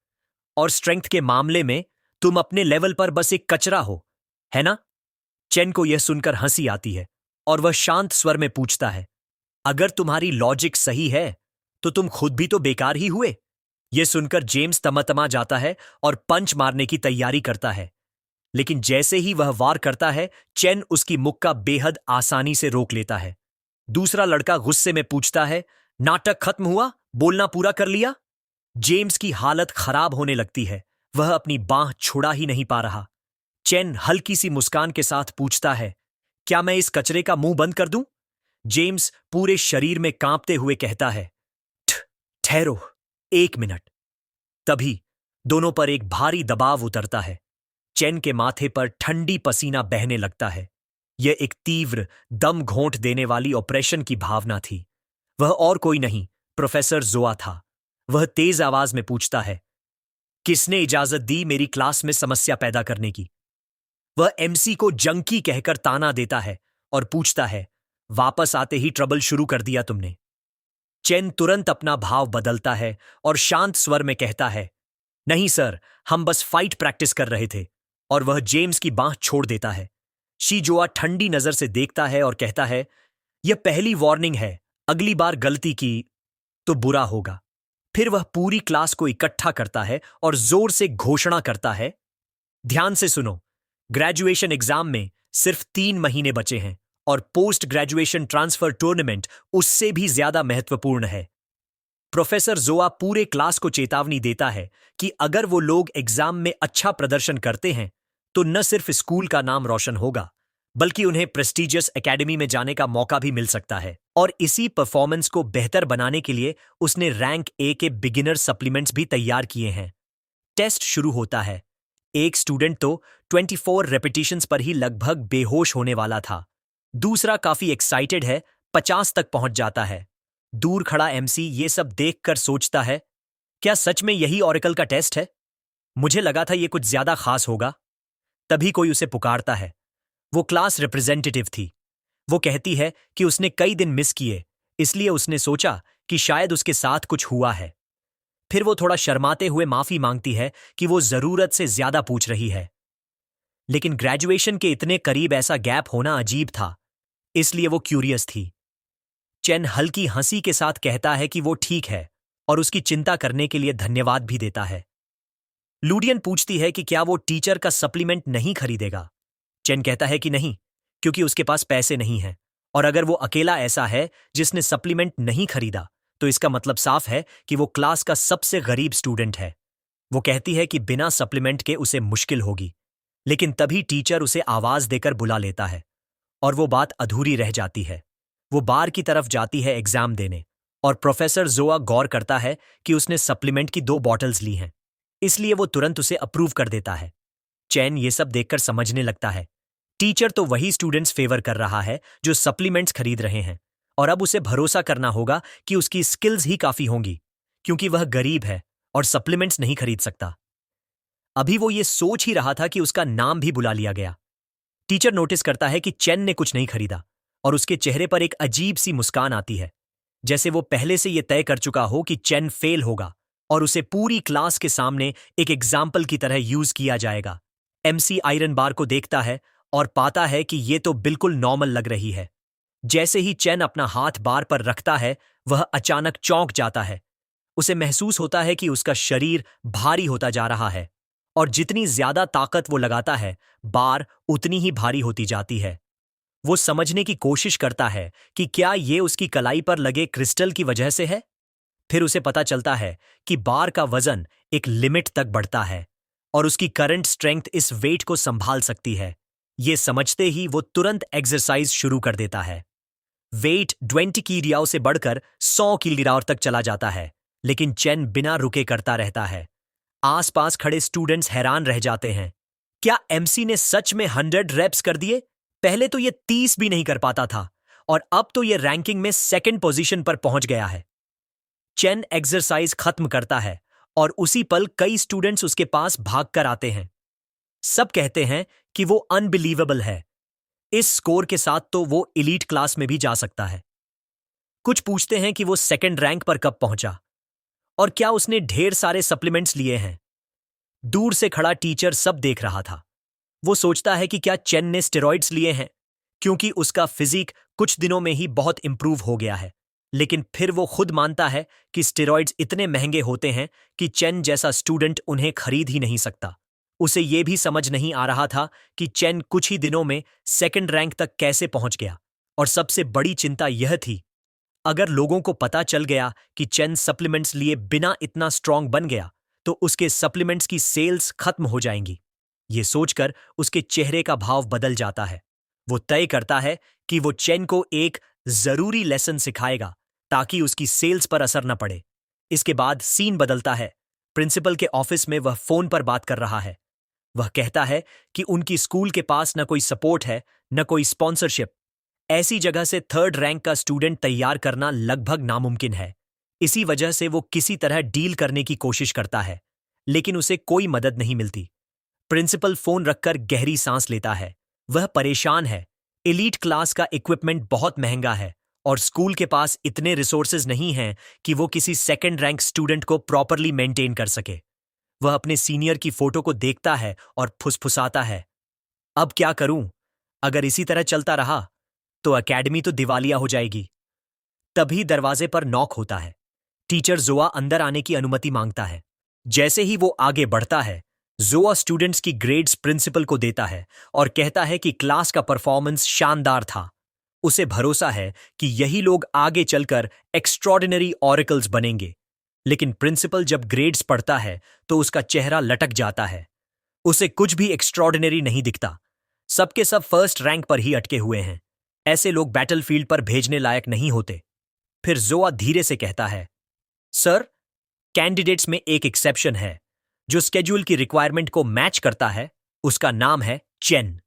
और स्ट्रेंथ के मामले में तुम अपने लेवल पर बस एक कचरा हो, है ना? चेन को यह सुनकर हंसी आती है और वह शांत स्वर में पूछता है, अगर तुम्हारी लॉजिक सही है तो तुम खुद भी तो बेकार ही हुए। यह सुनकर जेम्स तमा जाता है और पंच मारने की तैयारी करता है, लेकिन जैसे ही वह वार करता है, चेन उसकी मुक्का बेहद आसानी से रोक लेता है। दूसरा लड़का गुस्से में पूछता है, नाटक खत्म हुआ? बोलना पूरा कर लिया? जेम्स की हालत खराब होने लगती है। वह अपनी बांह छुड़ा ही नहीं पा रहा। चेन हल्की सी मुस्कान के साथ पूछता है, क्या मैं इस कचरे का मुंह बंद कर दूं? जेम्स पूरे शरीर में कांपते हुए कहता है, ठहरो 1 मिनट। तभी दोनों पर एक भारी दबाव उतरता है। चेन के माथे पर ठंडी पसीना बहने लगता है। यह एक तीव्र दम घोंट देने वाली ऑपरेशन की भावना थी। वह और कोई नहीं, प्रोफेसर जोआ था। वह तेज आवाज में पूछता है, किसने इजाजत दी मेरी क्लास में समस्या पैदा करने की? वह एमसी को जंकी कहकर ताना देता है और पूछता है, वापस आते ही ट्रबल शुरू कर दिया तुमने? चेन तुरंत अपना भाव बदलता है और शांत स्वर में कहता है, नहीं सर, हम बस फाइट प्रैक्टिस कर रहे थे। और वह जेम्स की बांह छोड़ देता है। शीजोआ ठंडी नजर से देखता है और कहता है, यह पहली वार्निंग है, अगली बार गलती की तो बुरा होगा। फिर वह पूरी क्लास को इकट्ठा करता है और जोर से घोषणा करता है, ध्यान से सुनो, ग्रेजुएशन एग्जाम में सिर्फ 3 महीने बचे हैं और पोस्ट ग्रेजुएशन ट्रांसफर टूर्नामेंट उससे भी ज्यादा महत्वपूर्ण है। प्रोफेसर जोआ पूरे क्लास को चेतावनी देता है कि अगर वो लोग एग्जाम में अच्छा प्रदर्शन करते हैं तो न सिर्फ स्कूल का नाम रोशन होगा, बल्कि उन्हें प्रेस्टिजियस एकेडमी में जाने का मौका भी मिल सकता है। और इसी परफॉर्मेंस को बेहतर बनाने के लिए उसने रैंक ए के बिगिनर सप्लीमेंट्स भी तैयार किए हैं। टेस्ट शुरू होता है। एक स्टूडेंट तो 24 रेपिटेशंस पर ही लगभग बेहोश होने वाला था। दूसरा काफी एक्साइटेड है, 50 तक पहुंच जाता है। दूर खड़ा एमसी ये सब देखकर सोचता है, क्या सच में यही ओरेकल का टेस्ट है? मुझे लगा था ये कुछ ज्यादा खास होगा। तभी कोई उसे पुकारता है। वो क्लास रिप्रेजेंटेटिव थी। वो कहती है कि उसने कई दिन मिस किए, इसलिए उसने सोचा कि शायद उसके साथ कुछ हुआ है। फिर वो थोड़ा शर्माते हुए माफी मांगती है कि वो जरूरत से ज्यादा पूछ रही है। लेकिन ग्रेजुएशन के इतने करीब ऐसा गैप होना अजीब था, इसलिए वो क्यूरियस थी। चेन हल्की हंसी के साथ कहता है कि वो ठीक है और उसकी चिंता करने के लिए धन्यवाद भी देता है। लूडियन पूछती है कि क्या वो टीचर का सप्लीमेंट नहीं खरीदेगा। चेन कहता है कि नहीं, क्योंकि उसके पास पैसे नहीं हैं, और अगर वो अकेला ऐसा है जिसने सप्लीमेंट नहीं खरीदा तो इसका मतलब साफ है कि वो क्लास का सबसे गरीब स्टूडेंट है। वो कहती है कि बिना सप्लीमेंट के उसे मुश्किल होगी, लेकिन तभी टीचर उसे आवाज देकर बुला लेता है और वो बात अधूरी रह जाती है। वो बार की तरफ जाती है एग्जाम देने, और प्रोफेसर जोआ गौर करता है कि उसने सप्लीमेंट की 2 बॉटल्स ली हैं, इसलिए वो तुरंत उसे अप्रूव कर देता है। चैन ये सब देखकर समझने लगता है, टीचर तो वही स्टूडेंट्स फेवर कर रहा है जो सप्लीमेंट्स खरीद रहे हैं, और अब उसे भरोसा करना होगा कि उसकी स्किल्स ही काफी होंगी, क्योंकि वह गरीब है और सप्लीमेंट्स नहीं खरीद सकता। अभी वो ये सोच ही रहा था कि उसका नाम भी बुला लिया गया। टीचर नोटिस करता है कि चेन ने कुछ नहीं खरीदा, और उसके चेहरे पर एक अजीब सी मुस्कान आती है, जैसे वो पहले से ये तय कर चुका हो कि चेन फेल होगा और उसे पूरी क्लास के सामने एक एग्जाम्पल की तरह यूज किया जाएगा। एमसी आयरन बार को देखता है और पाता है कि ये तो बिल्कुल नॉर्मल लग रही है। जैसे ही चेन अपना हाथ बार पर रखता है, वह अचानक चौंक जाता है। उसे महसूस होता है कि उसका शरीर भारी होता जा रहा है, और जितनी ज्यादा ताकत वो लगाता है, बार उतनी ही भारी होती जाती है। वो समझने की कोशिश करता है कि क्या ये उसकी कलाई पर लगे क्रिस्टल की वजह से है। फिर उसे पता चलता है कि बार का वजन एक लिमिट तक बढ़ता है और उसकी करंट स्ट्रेंथ इस वेट को संभाल सकती है। ये समझते ही वो तुरंत एक्सरसाइज शुरू कर देता है। वेट 20 की रियाव से बढ़कर 100 की रियाव तक चला जाता है, लेकिन चेन बिना रुके करता रहता है। आसपास खड़े स्टूडेंट्स हैरान रह जाते हैं। क्या एमसी ने सच में 100 रेप्स कर दिए? पहले तो ये 30 भी नहीं कर पाता था, और अब तो ये रैंकिंग में 2nd पोजीशन पर पहुंच गया है। चेन एक्सरसाइज खत्म करता है और उसी पल कई स्टूडेंट्स उसके पास भागकर आते हैं। सब कहते हैं कि वो अनबिलीवेबल है। इस स्कोर के साथ तो वो एलीट क्लास में भी जा सकता है। कुछ पूछते हैं कि वो 2nd रैंक पर कब पहुंचा और क्या उसने ढेर सारे सप्लीमेंट्स लिए हैं। दूर से खड़ा टीचर सब देख रहा था। वो सोचता है कि क्या चेन ने स्टेरॉइड्स लिए हैं, क्योंकि उसका फिजिक कुछ दिनों में ही बहुत इंप्रूव हो गया है। लेकिन फिर वो खुद मानता है कि स्टेरॉइड्स इतने महंगे होते हैं कि चेन जैसा स्टूडेंट उन्हें खरीद ही नहीं सकता। उसे ये भी समझ नहीं आ रहा था कि चेन कुछ ही दिनों में 2nd रैंक तक कैसे पहुंच गया। और सबसे बड़ी चिंता यह थी, अगर लोगों को पता चल गया कि चेन सप्लीमेंट्स लिए बिना इतना स्ट्रांग बन गया, तो उसके सप्लीमेंट्स की सेल्स खत्म हो जाएंगी। ये सोचकर उसके चेहरे का भाव बदल जाता है। वो तय करता है कि वो चेन को एक जरूरी लेसन सिखाएगा ताकि उसकी सेल्स पर असर न पड़े। इसके बाद सीन बदलता है। प्रिंसिपल के ऑफिस में वह फोन पर बात कर रहा है। वह कहता है कि उनकी स्कूल के पास न कोई सपोर्ट है, न कोई स्पॉन्सरशिप। ऐसी जगह से 3rd रैंक का स्टूडेंट तैयार करना लगभग नामुमकिन है। इसी वजह से वो किसी तरह डील करने की कोशिश करता है, लेकिन उसे कोई मदद नहीं मिलती। प्रिंसिपल फोन रखकर गहरी सांस लेता है। वह परेशान है। एलीट क्लास का इक्विपमेंट बहुत महंगा है और स्कूल के पास इतने रिसोर्सेज नहीं हैं कि वो किसी सेकंड रैंक स्टूडेंट को प्रॉपरली मेंटेन कर सके। वह अपने सीनियर की फोटो को देखता है और फुसफुसाता है, अब क्या करूं? अगर इसी तरह चलता रहा तो एकेडमी तो दिवालिया हो जाएगी। तभी दरवाजे पर नॉक होता है। टीचर जोआ अंदर आने की अनुमति मांगता है। जैसे ही वो आगे बढ़ता है, जोआ स्टूडेंट्स की ग्रेड्स प्रिंसिपल को देता है और कहता है कि क्लास का परफॉर्मेंस शानदार था। उसे भरोसा है कि यही लोग आगे चलकर एक्स्ट्रॉर्डिनरी ऑरेकल्स बनेंगे। लेकिन प्रिंसिपल जब ग्रेड्स पढ़ता है तो उसका चेहरा लटक जाता है। उसे कुछ भी एक्स्ट्रॉर्डिनरी नहीं दिखता। सबके सब फर्स्ट रैंक पर ही अटके हुए हैं। ऐसे लोग बैटलफील्ड पर भेजने लायक नहीं होते। फिर जोआ धीरे से कहता है, सर, कैंडिडेट्स में एक एक्सेप्शन है जो स्केड्यूल की रिक्वायरमेंट को मैच करता है। उसका नाम है चेन।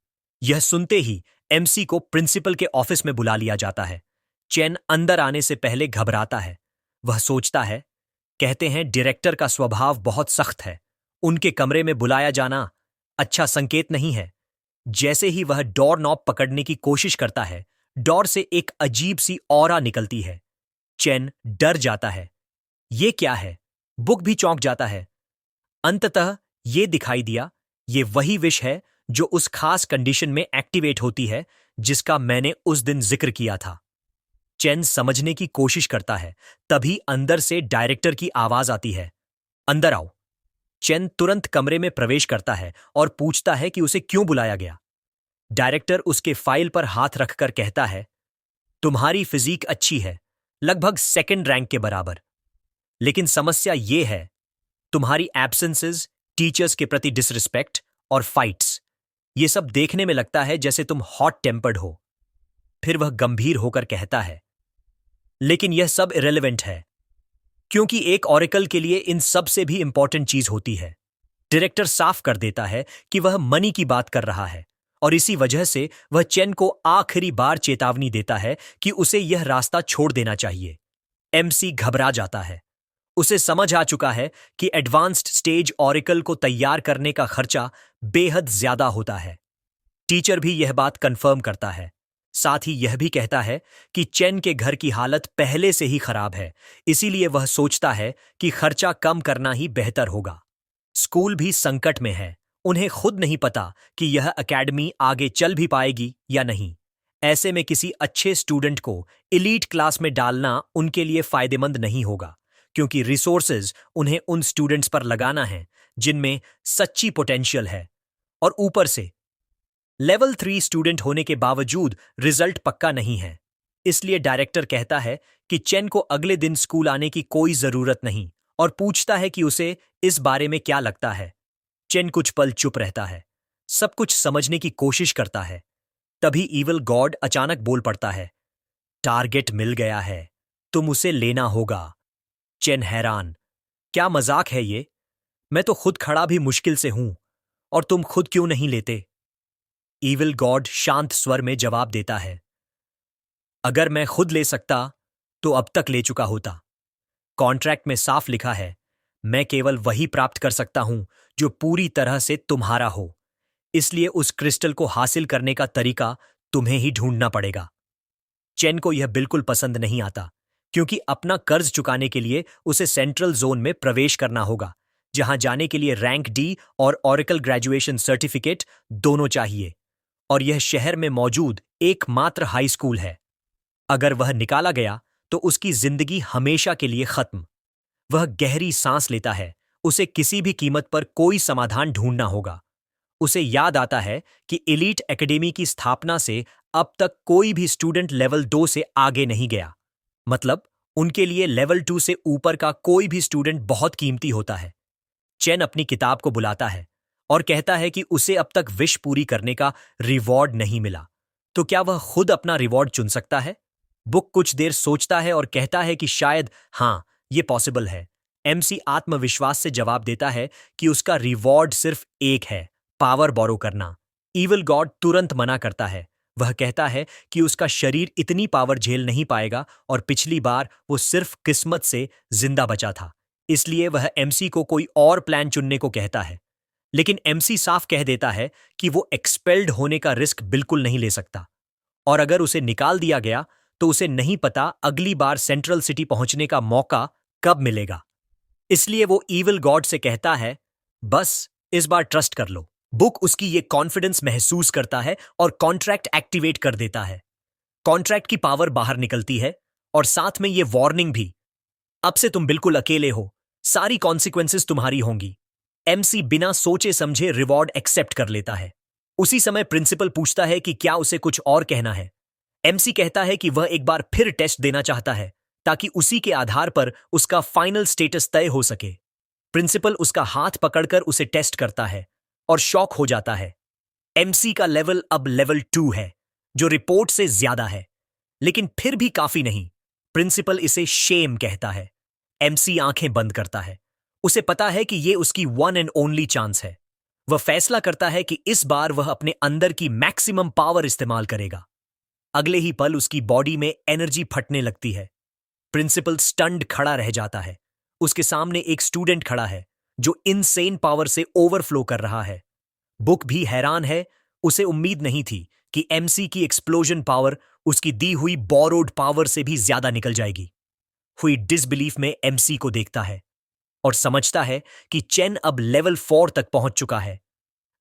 यह सुनते ही एमसी को प्रिंसिपल के ऑफिस में बुला लिया जाता है। चेन अंदर आने से पहले घबराता है। वह सोचता है, कहते हैं डायरेक्टर का स्वभाव बहुत सख्त है। उनके कमरे में बुलाया जाना अच्छा संकेत नहीं है। जैसे ही वह डोर नॉब पकड़ने की कोशिश करता है, डोर से एक अजीब सी ऑरा निकलती है। चेन डर जाता है। ये क्या है? बुक भी चौंक जाता है। अंततः ये दिखाई दिया, ये वही विश है जो उस खास कंडीशन में एक्टिवेट होती है जिसका मैंने उस दिन जिक्र किया था। चेन समझने की कोशिश करता है। तभी अंदर से डायरेक्टर की आवाज आती है, अंदर आओ। चेन तुरंत कमरे में प्रवेश करता है और पूछता है कि उसे क्यों बुलाया गया। डायरेक्टर उसके फाइल पर हाथ रखकर कहता है, तुम्हारी फिजिक अच्छी है, लगभग सेकंड रैंक के बराबर। लेकिन समस्या ये है, तुम्हारी एब्सेंसेस, टीचर्स के प्रति डिसरिस्पेक्ट और फाइट्स, ये सब देखने में लगता है जैसे तुम हॉट टेम्पर्ड हो। फिर वह गंभीर होकर कहता है, लेकिन यह सब इरेलेवेंट है, क्योंकि एक ऑरेकल के लिए इन सब से भी इंपॉर्टेंट चीज होती है। डायरेक्टर साफ कर देता है कि वह मनी की बात कर रहा है और इसी वजह से वह चेन को आखिरी बार चेतावनी देता है कि उसे यह रास्ता छोड़ देना चाहिए। एमसी घबरा जाता है। उसे समझ आ चुका है कि एडवांस्ड स्टेज ऑरेकल को तैयार करने का खर्चा बेहद ज्यादा होता है। टीचर भी यह बात कंफर्म करता है। साथ ही यह भी कहता है कि चेन के घर की हालत पहले से ही खराब है, इसीलिए वह सोचता है कि खर्चा कम करना ही बेहतर होगा। स्कूल भी संकट में है। उन्हें खुद नहीं पता कि यह एकेडमी आगे चल भी पाएगी या नहीं। ऐसे में किसी अच्छे स्टूडेंट को एलीट क्लास में डालना उनके लिए फायदेमंद नहीं होगा, क्योंकि रिसोर्सेज उन्हें उन स्टूडेंट्स पर लगाना है जिनमें सच्ची पोटेंशियल है। और ऊपर से लेवल 3 स्टूडेंट होने के बावजूद रिजल्ट पक्का नहीं है। इसलिए डायरेक्टर कहता है कि चेन को अगले दिन स्कूल आने की कोई जरूरत नहीं और पूछता है कि उसे इस बारे में क्या लगता है। चेन कुछ पल चुप रहता है, सब कुछ समझने की कोशिश करता है। तभी इविल गॉड अचानक बोल पड़ता है, टारगेट मिल गया है, तुम उसे लेना होगा। चेन हैरान, क्या मजाक है ये? मैं तो खुद खड़ा भी मुश्किल से हूं और तुम खुद क्यों नहीं लेते? इविल गॉड शांत स्वर में जवाब देता है, अगर मैं खुद ले सकता तो अब तक ले चुका होता। कॉन्ट्रैक्ट में साफ लिखा है, मैं केवल वही प्राप्त कर सकता हूं जो पूरी तरह से तुम्हारा हो। इसलिए उस क्रिस्टल को हासिल करने का तरीका तुम्हें ही ढूंढना पड़ेगा। चेन को यह बिल्कुल पसंद नहीं आता, क्योंकि अपना कर्ज चुकाने के लिए उसे सेंट्रल जोन में प्रवेश करना होगा, जहां जाने के लिए रैंक डी और ऑरेकल ग्रेजुएशन सर्टिफिकेट दोनों चाहिए। और यह शहर में मौजूद एकमात्र हाई स्कूल है। अगर वह निकाला गया तो उसकी जिंदगी हमेशा के लिए खत्म। वह गहरी सांस लेता है। उसे किसी भी कीमत पर कोई समाधान ढूंढना होगा। उसे याद आता है कि एलीट एकेडमी की स्थापना से अब तक कोई भी स्टूडेंट लेवल 2 से आगे नहीं गया। मतलब उनके लिए लेवल 2 से ऊपर का कोई भी स्टूडेंट बहुत कीमती होता है। चेन अपनी किताब को बुलाता है और कहता है कि उसे अब तक विश पूरी करने का रिवॉर्ड नहीं मिला, तो क्या वह खुद अपना रिवॉर्ड चुन सकता है? बुक कुछ देर सोचता है और कहता है कि शायद हाँ, ये पॉसिबल है। एमसी आत्मविश्वास से जवाब देता है कि उसका रिवॉर्ड सिर्फ एक है, पावर बोरो करना। इविल गॉड तुरंत मना करता है। वह कहता है कि उसका शरीर इतनी पावर झेल नहीं पाएगा और पिछली बार वो सिर्फ किस्मत से जिंदा बचा था। इसलिए वह एमसी को कोई और प्लान चुनने को कहता है, लेकिन एमसी साफ कह देता है कि वो एक्सपेल्ड होने का रिस्क बिल्कुल नहीं ले सकता, और अगर उसे निकाल दिया गया तो उसे नहीं पता अगली बार सेंट्रल सिटी पहुंचने का मौका कब मिलेगा। इसलिए वो ईविल गॉड से कहता है, बस इस बार ट्रस्ट कर लो। बुक उसकी ये कॉन्फिडेंस महसूस करता है और कॉन्ट्रैक्ट एक्टिवेट कर देता है। कॉन्ट्रैक्ट की पावर बाहर निकलती है और साथ में ये वार्निंग भी, अब से तुम बिल्कुल अकेले हो, सारी कॉन्सिक्वेंसेस तुम्हारी होंगी। एमसी बिना सोचे समझे रिवॉर्ड एक्सेप्ट कर लेता है। उसी समय प्रिंसिपल पूछता है कि क्या उसे कुछ और कहना है। एमसी कहता है कि वह एक बार फिर टेस्ट देना चाहता है ताकि उसी के आधार पर उसका फाइनल स्टेटस तय हो सके। प्रिंसिपल उसका हाथ पकड़कर उसे टेस्ट करता है और शॉक हो जाता है। एमसी का लेवल अब लेवल 2 है, जो रिपोर्ट से ज्यादा है, लेकिन फिर भी काफी नहीं। प्रिंसिपल इसे शेम कहता है। एमसी आंखें बंद करता है। उसे पता है कि यह उसकी वन एंड ओनली चांस है। वह फैसला करता है कि इस बार वह अपने अंदर की मैक्सिमम पावर इस्तेमाल करेगा। अगले ही पल उसकी बॉडी में एनर्जी फटने लगती है। प्रिंसिपल स्टंड खड़ा रह जाता है। उसके सामने एक स्टूडेंट खड़ा है जो इनसेन पावर से ओवरफ्लो कर रहा है। बुक भी हैरान है। उसे उम्मीद नहीं थी कि एमसी की एक्सप्लोजन पावर उसकी दी हुई बोरोड पावर से भी ज्यादा निकल जाएगी। हुई डिसबिलीफ में एमसी को देखता है और समझता है कि चेन अब लेवल 4 तक पहुंच चुका है।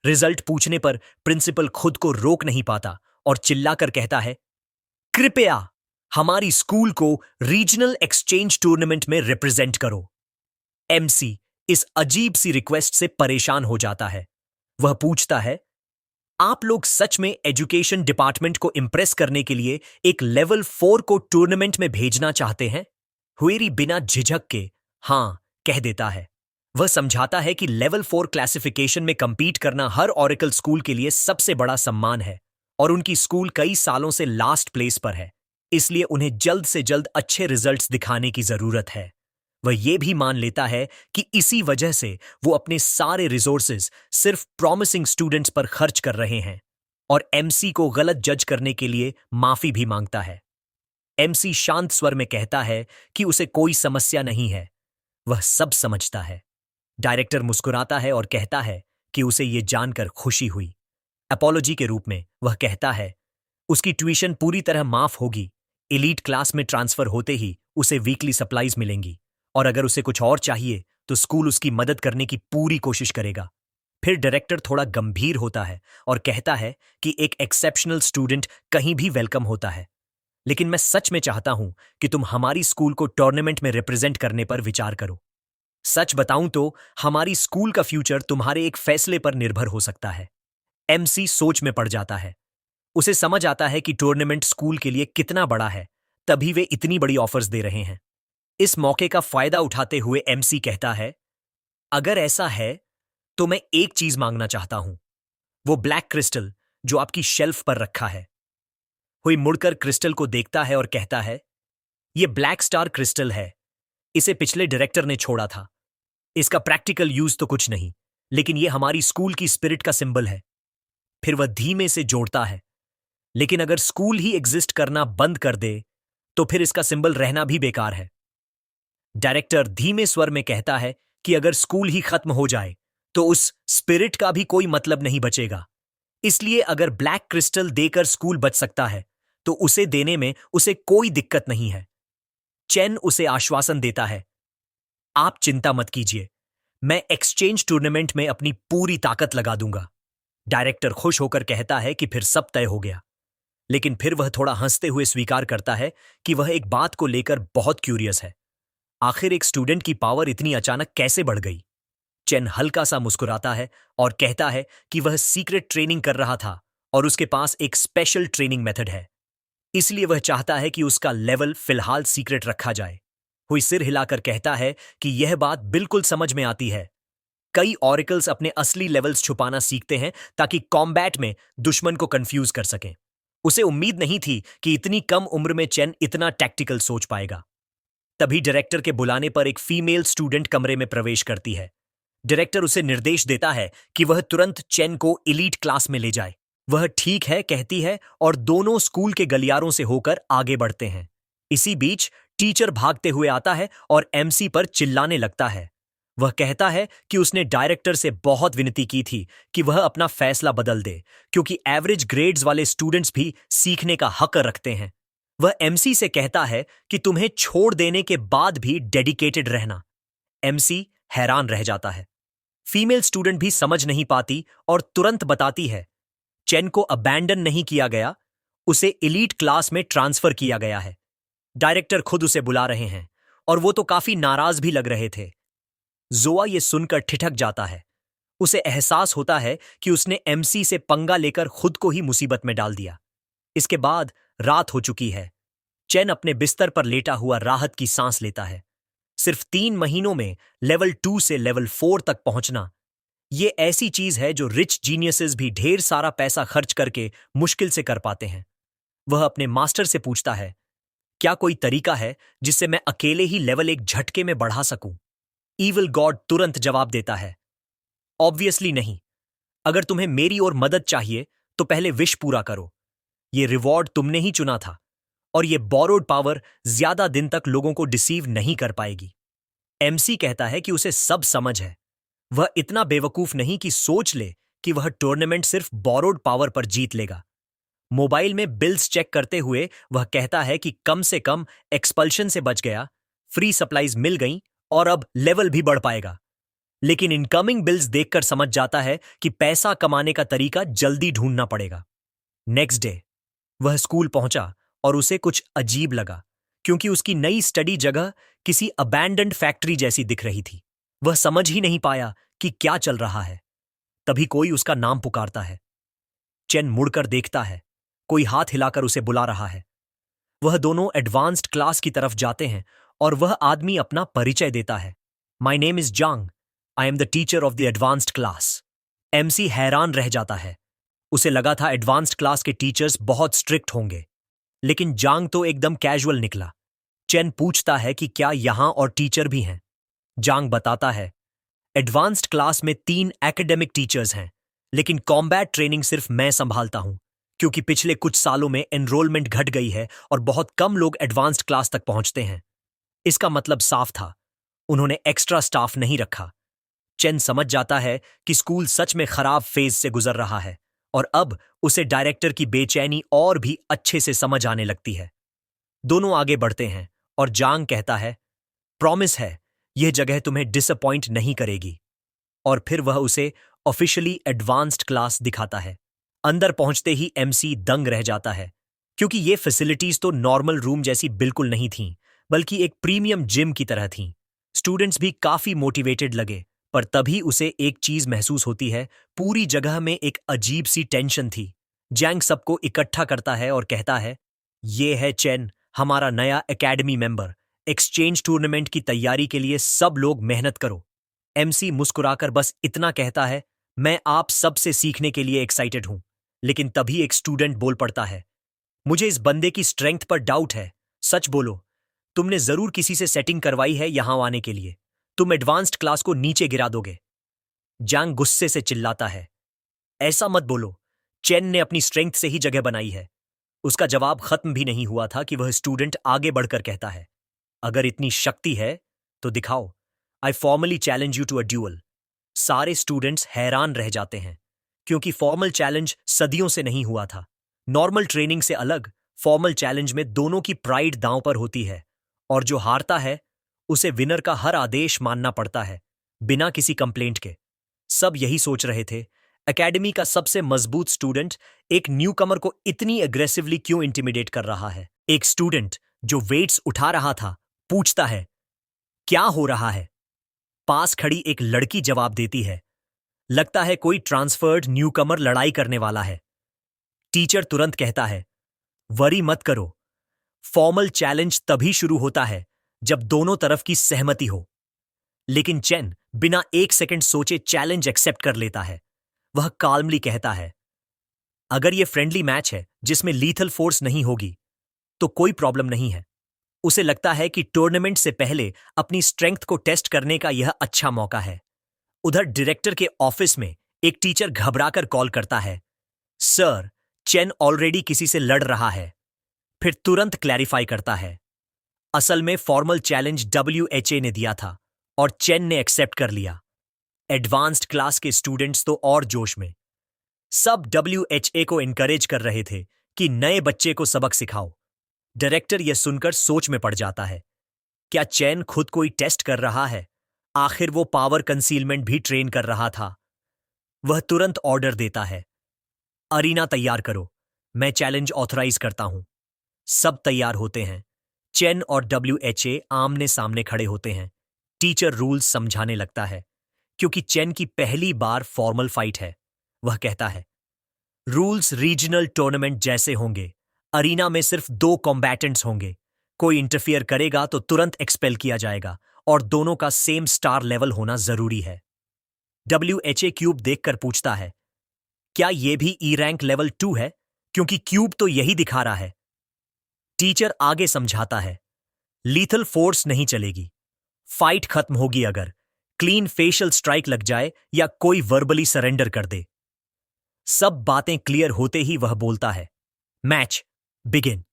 रिजल्ट पूछने पर प्रिंसिपल खुद को रोक नहीं पाता और चिल्लाकर कहता है, कृपया हमारी स्कूल को रीजनल एक्सचेंज टूर्नामेंट में रिप्रेजेंट करो। एमसी इस अजीब सी रिक्वेस्ट से परेशान हो जाता है। वह पूछता है, आप लोग सच में एजुकेशन डिपार्टमेंट को इंप्रेस करने के लिए एक लेवल 4 को टूर्नामेंट में भेजना चाहते हैं? हुएरी बिना झिझक के हां कह देता है। वह समझाता है कि लेवल 4 क्लासिफिकेशन में कंपीट करना हर ऑरेकल स्कूल के लिए सबसे बड़ा सम्मान है और उनकी स्कूल कई सालों से लास्ट प्लेस पर है, इसलिए उन्हें जल्द से जल्द अच्छे रिजल्ट्स दिखाने की जरूरत है। वह यह भी मान लेता है कि इसी वजह से वो अपने सारे रिसोर्सेज सिर्फ प्रॉमिसिंग स्टूडेंट्स पर खर्च कर रहे हैं और एमसी को गलत जज करने के लिए माफी भी मांगता है। एमसी शांत स्वर में कहता है कि उसे कोई समस्या नहीं है, वह सब समझता है। डायरेक्टर मुस्कुराता है और कहता है कि उसे यह जानकर खुशी हुई। अपॉलॉजी के रूप में वह कहता है, उसकी ट्यूशन पूरी तरह माफ होगी। एलीट क्लास में ट्रांसफर होते ही उसे वीकली सप्लाईज मिलेंगी और अगर उसे कुछ और चाहिए तो स्कूल उसकी मदद करने की पूरी कोशिश करेगा। फिर डायरेक्टर थोड़ा गंभीर होता है और कहता है कि एक एक्सेप्शनल स्टूडेंट कहीं भी वेलकम होता है, लेकिन मैं सच में चाहता हूं कि तुम हमारी स्कूल को टूर्नामेंट में रिप्रेजेंट करने पर विचार करो। सच बताऊं तो हमारी स्कूल का फ्यूचर तुम्हारे एक फैसले पर निर्भर हो सकता है। एमसी सोच में पड़ जाता है। उसे समझ आता है कि टूर्नामेंट स्कूल के लिए कितना बड़ा है, तभी वे इतनी बड़ी ऑफर्स दे रहे हैं। इस मौके का फायदा उठाते हुए एमसी कहता है, अगर ऐसा है तो मैं एक चीज मांगना चाहता हूं, वो ब्लैक क्रिस्टल जो आपकी शेल्फ पर रखा है। हुई मुड़कर क्रिस्टल को देखता है और कहता है, यह ब्लैक स्टार क्रिस्टल है। इसे पिछले डायरेक्टर ने छोड़ा था। इसका प्रैक्टिकल यूज तो कुछ नहीं, लेकिन यह हमारी स्कूल की स्पिरिट का सिंबल है। फिर वह धीमे से जोड़ता है, लेकिन अगर स्कूल ही एग्जिस्ट करना बंद कर दे तो फिर इसका सिंबल रहना भी बेकार है। डायरेक्टर धीमे स्वर में कहता है कि अगर स्कूल ही खत्म हो जाए तो उस स्पिरिट का भी कोई मतलब नहीं बचेगा। इसलिए अगर ब्लैक क्रिस्टल देकर स्कूल बच सकता है तो उसे देने में उसे कोई दिक्कत नहीं है। चेन उसे आश्वासन देता है, आप चिंता मत कीजिए, मैं एक्सचेंज टूर्नामेंट में अपनी पूरी ताकत लगा दूंगा। डायरेक्टर खुश होकर कहता है कि फिर सब तय हो गया, लेकिन फिर वह थोड़ा हंसते हुए स्वीकार करता है कि वह एक बात को लेकर बहुत क्यूरियस है। आखिर एक स्टूडेंट की पावर इतनी अचानक कैसे बढ़ गई? चेन हल्का सा मुस्कुराता है और कहता है कि वह सीक्रेट ट्रेनिंग कर रहा था और उसके पास एक स्पेशल ट्रेनिंग मेथड है, इसलिए वह चाहता है कि उसका लेवल फिलहाल सीक्रेट रखा जाए। हुई सिर हिलाकर कहता है कि यह बात बिल्कुल समझ में आती है। कई ऑरिकल्स अपने असली लेवल्स छुपाना सीखते हैं ताकि कॉम्बैट में दुश्मन को कंफ्यूज कर सकें। उसे उम्मीद नहीं थी कि इतनी कम उम्र में चेन इतना टैक्टिकल सोच पाएगा। तभी डायरेक्टर के बुलाने पर एक फीमेल स्टूडेंट कमरे में प्रवेश करती है। डायरेक्टर उसे निर्देश देता है कि वह तुरंत चेन को एलीट क्लास में ले जाए। वह ठीक है कहती है और दोनों स्कूल के गलियारों से होकर आगे बढ़ते हैं। इसी बीच टीचर भागते हुए आता है और एमसी पर चिल्लाने लगता है। वह कहता है कि उसने डायरेक्टर से बहुत विनती की थी कि वह अपना फैसला बदल दे, क्योंकि एवरेज ग्रेड्स वाले स्टूडेंट्स भी सीखने का हक रखते हैं। वह एमसी से कहता है कि तुम्हें छोड़ देने के बाद भी डेडिकेटेड रहना। एमसी हैरान रह जाता है। फीमेल स्टूडेंट भी समझ नहीं पाती और तुरंत बताती है, चेन को अबैंडन नहीं किया गया, उसे एलीट क्लास में ट्रांसफर किया गया है। डायरेक्टर खुद उसे बुला रहे हैं और वो तो काफी नाराज भी लग रहे थे। जोआ ये सुनकर ठिठक जाता है। उसे एहसास होता है कि उसने एमसी से पंगा लेकर खुद को ही मुसीबत में डाल दिया। इसके बाद रात हो चुकी है। चेन अपने बिस्तर पर लेटा हुआ राहत की सांस लेता है। सिर्फ 3 महीनों में लेवल 2 से लेवल 4 तक पहुंचना, ये ऐसी चीज है जो रिच जीनियसेस भी ढेर सारा पैसा खर्च करके मुश्किल से कर पाते हैं। वह अपने मास्टर से पूछता है, क्या कोई तरीका है जिससे मैं अकेले ही लेवल 1 झटके में बढ़ा सकूं? ईविल गॉड तुरंत जवाब देता है, ऑब्वियसली नहीं। अगर तुम्हें मेरी और मदद चाहिए तो पहले विश पूरा करो। ये रिवॉर्ड तुमने ही चुना था और ये बोरोड पावर ज्यादा दिन तक लोगों को डिसीव नहीं कर पाएगी। एमसी कहता है कि उसे सब समझ है। वह इतना बेवकूफ नहीं कि सोच ले कि वह टूर्नामेंट सिर्फ बोरोड पावर पर जीत लेगा। मोबाइल में बिल्स चेक करते हुए वह कहता है कि कम से कम एक्सपल्शन से बच गया, फ्री सप्लाईज मिल गईं और अब लेवल भी बढ़ पाएगा। लेकिन इनकमिंग बिल्स देखकर समझ जाता है कि पैसा कमाने का तरीका जल्दी ढूंढना पड़ेगा। नेक्स्ट डे वह स्कूल पहुंचा और उसे कुछ अजीब लगा, क्योंकि उसकी नई स्टडी जगह किसी अबैंडन्ड फैक्ट्री जैसी दिख रही थी। वह समझ ही नहीं पाया कि क्या चल रहा है। तभी कोई उसका नाम पुकारता है। चेन मुड़कर देखता है, कोई हाथ हिलाकर उसे बुला रहा है। वह दोनों एडवांस्ड क्लास की तरफ जाते हैं और वह आदमी अपना परिचय देता है। My name is Zhang, I am the teacher of the advanced class. MC हैरान रह जाता है। उसे लगा था एडवांस्ड क्लास के टीचर्स बहुत स्ट्रिक्ट होंगे, लेकिन जांग तो एकदम कैजुअल निकला। चेन पूछता है कि क्या यहां और टीचर भी हैं। जांग बताता है, एडवांस्ड क्लास में 3 एकेडमिक टीचर्स हैं, लेकिन कॉम्बैट ट्रेनिंग सिर्फ मैं संभालता हूं, क्योंकि पिछले कुछ सालों में एनरोलमेंट घट गई है और बहुत कम लोग एडवांस्ड क्लास तक पहुंचते हैं। इसका मतलब साफ था, उन्होंने एक्स्ट्रा स्टाफ नहीं रखा। चेन समझ जाता है कि स्कूल सच में खराब फेज से गुजर रहा है और अब उसे डायरेक्टर की बेचैनी और भी अच्छे से समझ आने लगती है। दोनों आगे बढ़ते हैं और जांग कहता है, प्रॉमिस है यह जगह तुम्हें डिसअपॉइंट नहीं करेगी। और फिर वह उसे ऑफिशियली एडवांस्ड क्लास दिखाता है। अंदर पहुंचते ही एमसी दंग रह जाता है, क्योंकि ये फैसिलिटीज तो नॉर्मल रूम जैसी बिल्कुल नहीं थीं, बल्कि एक प्रीमियम जिम की तरह थीं। स्टूडेंट्स भी काफी मोटिवेटेड लगे, पर तभी उसे एक चीज महसूस होती है, पूरी जगह में एक अजीब सी टेंशन थी। जैंग सबको इकट्ठा करता है और कहता है, ये है चेन, हमारा नया एकेडमी मेंबर। एक्सचेंज टूर्नामेंट की तैयारी के लिए सब लोग मेहनत करो। एमसी मुस्कुराकर बस इतना कहता है, मैं आप सबसे सीखने के लिए एक्साइटेड हूं। लेकिन तभी एक स्टूडेंट बोल पड़ता है, मुझे इस बंदे की स्ट्रेंथ पर डाउट है। सच बोलो, तुमने जरूर किसी से सेटिंग करवाई है यहां आने के लिए। तुम एडवांस्ड क्लास को नीचे गिरा दोगे। जांग गुस्से से चिल्लाता है, ऐसा मत बोलो, चेन ने अपनी स्ट्रेंथ से ही जगह बनाई है। उसका जवाब खत्म भी नहीं हुआ था कि वह स्टूडेंट आगे बढ़कर कहता है, अगर इतनी शक्ति है तो दिखाओ। I formally challenge you to a duel. सारे स्टूडेंट्स हैरान रह जाते हैं, क्योंकि फॉर्मल चैलेंज सदियों से नहीं हुआ था। नॉर्मल ट्रेनिंग से अलग फॉर्मल चैलेंज में दोनों की प्राइड दांव पर होती है, और जो हारता है उसे विनर का हर आदेश मानना पड़ता है, बिना किसी कंप्लेंट के। सब यही सोच रहे थे, एकेडमी का सबसे मजबूत स्टूडेंट एक न्यूकमर को इतनी एग्रेसिवली क्यों इंटिमिडेट कर रहा है। एक स्टूडेंट जो वेट्स उठा रहा था पूछता है, क्या हो रहा है? पास खड़ी एक लड़की जवाब देती है, लगता है कोई ट्रांसफर्ड न्यूकमर लड़ाई करने वाला है। टीचर तुरंत कहता है, वरी मत करो, फॉर्मल चैलेंज तभी शुरू होता है जब दोनों तरफ की सहमति हो। लेकिन चेन बिना एक सेकंड सोचे चैलेंज एक्सेप्ट कर लेता है। वह काल्मली कहता है, अगर यह फ्रेंडली मैच है जिसमें लीथल फोर्स नहीं होगी तो कोई प्रॉब्लम नहीं है। उसे लगता है कि टूर्नामेंट से पहले अपनी स्ट्रेंथ को टेस्ट करने का यह अच्छा मौका है। उधर डायरेक्टर के ऑफिस में एक टीचर घबराकर कॉल करता है, सर, चेन ऑलरेडी किसी से लड़ रहा है। फिर तुरंत क्लैरिफाई करता है, असल में फॉर्मल चैलेंज WHA ने दिया था और चेन ने एक्सेप्ट कर लिया। एडवांस्ड क्लास के स्टूडेंट्स तो और जोश में। सब WHA को इनकरेज कर रहे थे कि नए बच्चे को सबक सिखाओ। डायरेक्टर यह सुनकर सोच में पड़ जाता है। क्या चेन खुद कोई टेस्ट कर रहा है? आखिर वो पावर कंसीलमेंट भी ट्रेन कर रहा था। वह तुरंत ऑर्डर देता है, अरीना तैयार करो, मैं चैलेंज ऑथराइज करता हूं। सब तैयार होते हैं। चेन और WHA आमने सामने खड़े होते हैं। टीचर रूल्स समझाने लगता है, क्योंकि चेन की पहली बार फॉर्मल फाइट है। वह कहता है, रूल्स रीजनल टूर्नामेंट जैसे होंगे। अरीना में सिर्फ 2 कॉम्बैटेंट्स होंगे। कोई इंटरफियर करेगा तो तुरंत एक्सपेल किया जाएगा और दोनों का सेम स्टार लेवल होना जरूरी है। WHA क्यूब देखकर पूछता है, क्या यह भी E रैंक लेवल 2 है? क्योंकि क्यूब तो यही दिखा रहा है। टीचर आगे समझाता है, लीथल फोर्स नहीं चलेगी। फाइट खत्म होगी अगर क्लीन फेशियल स्ट्राइक लग जाए या कोई वर्बली सरेंडर कर दे। सब बातें क्लियर होते ही वह बोलता है, मैच बिगिन।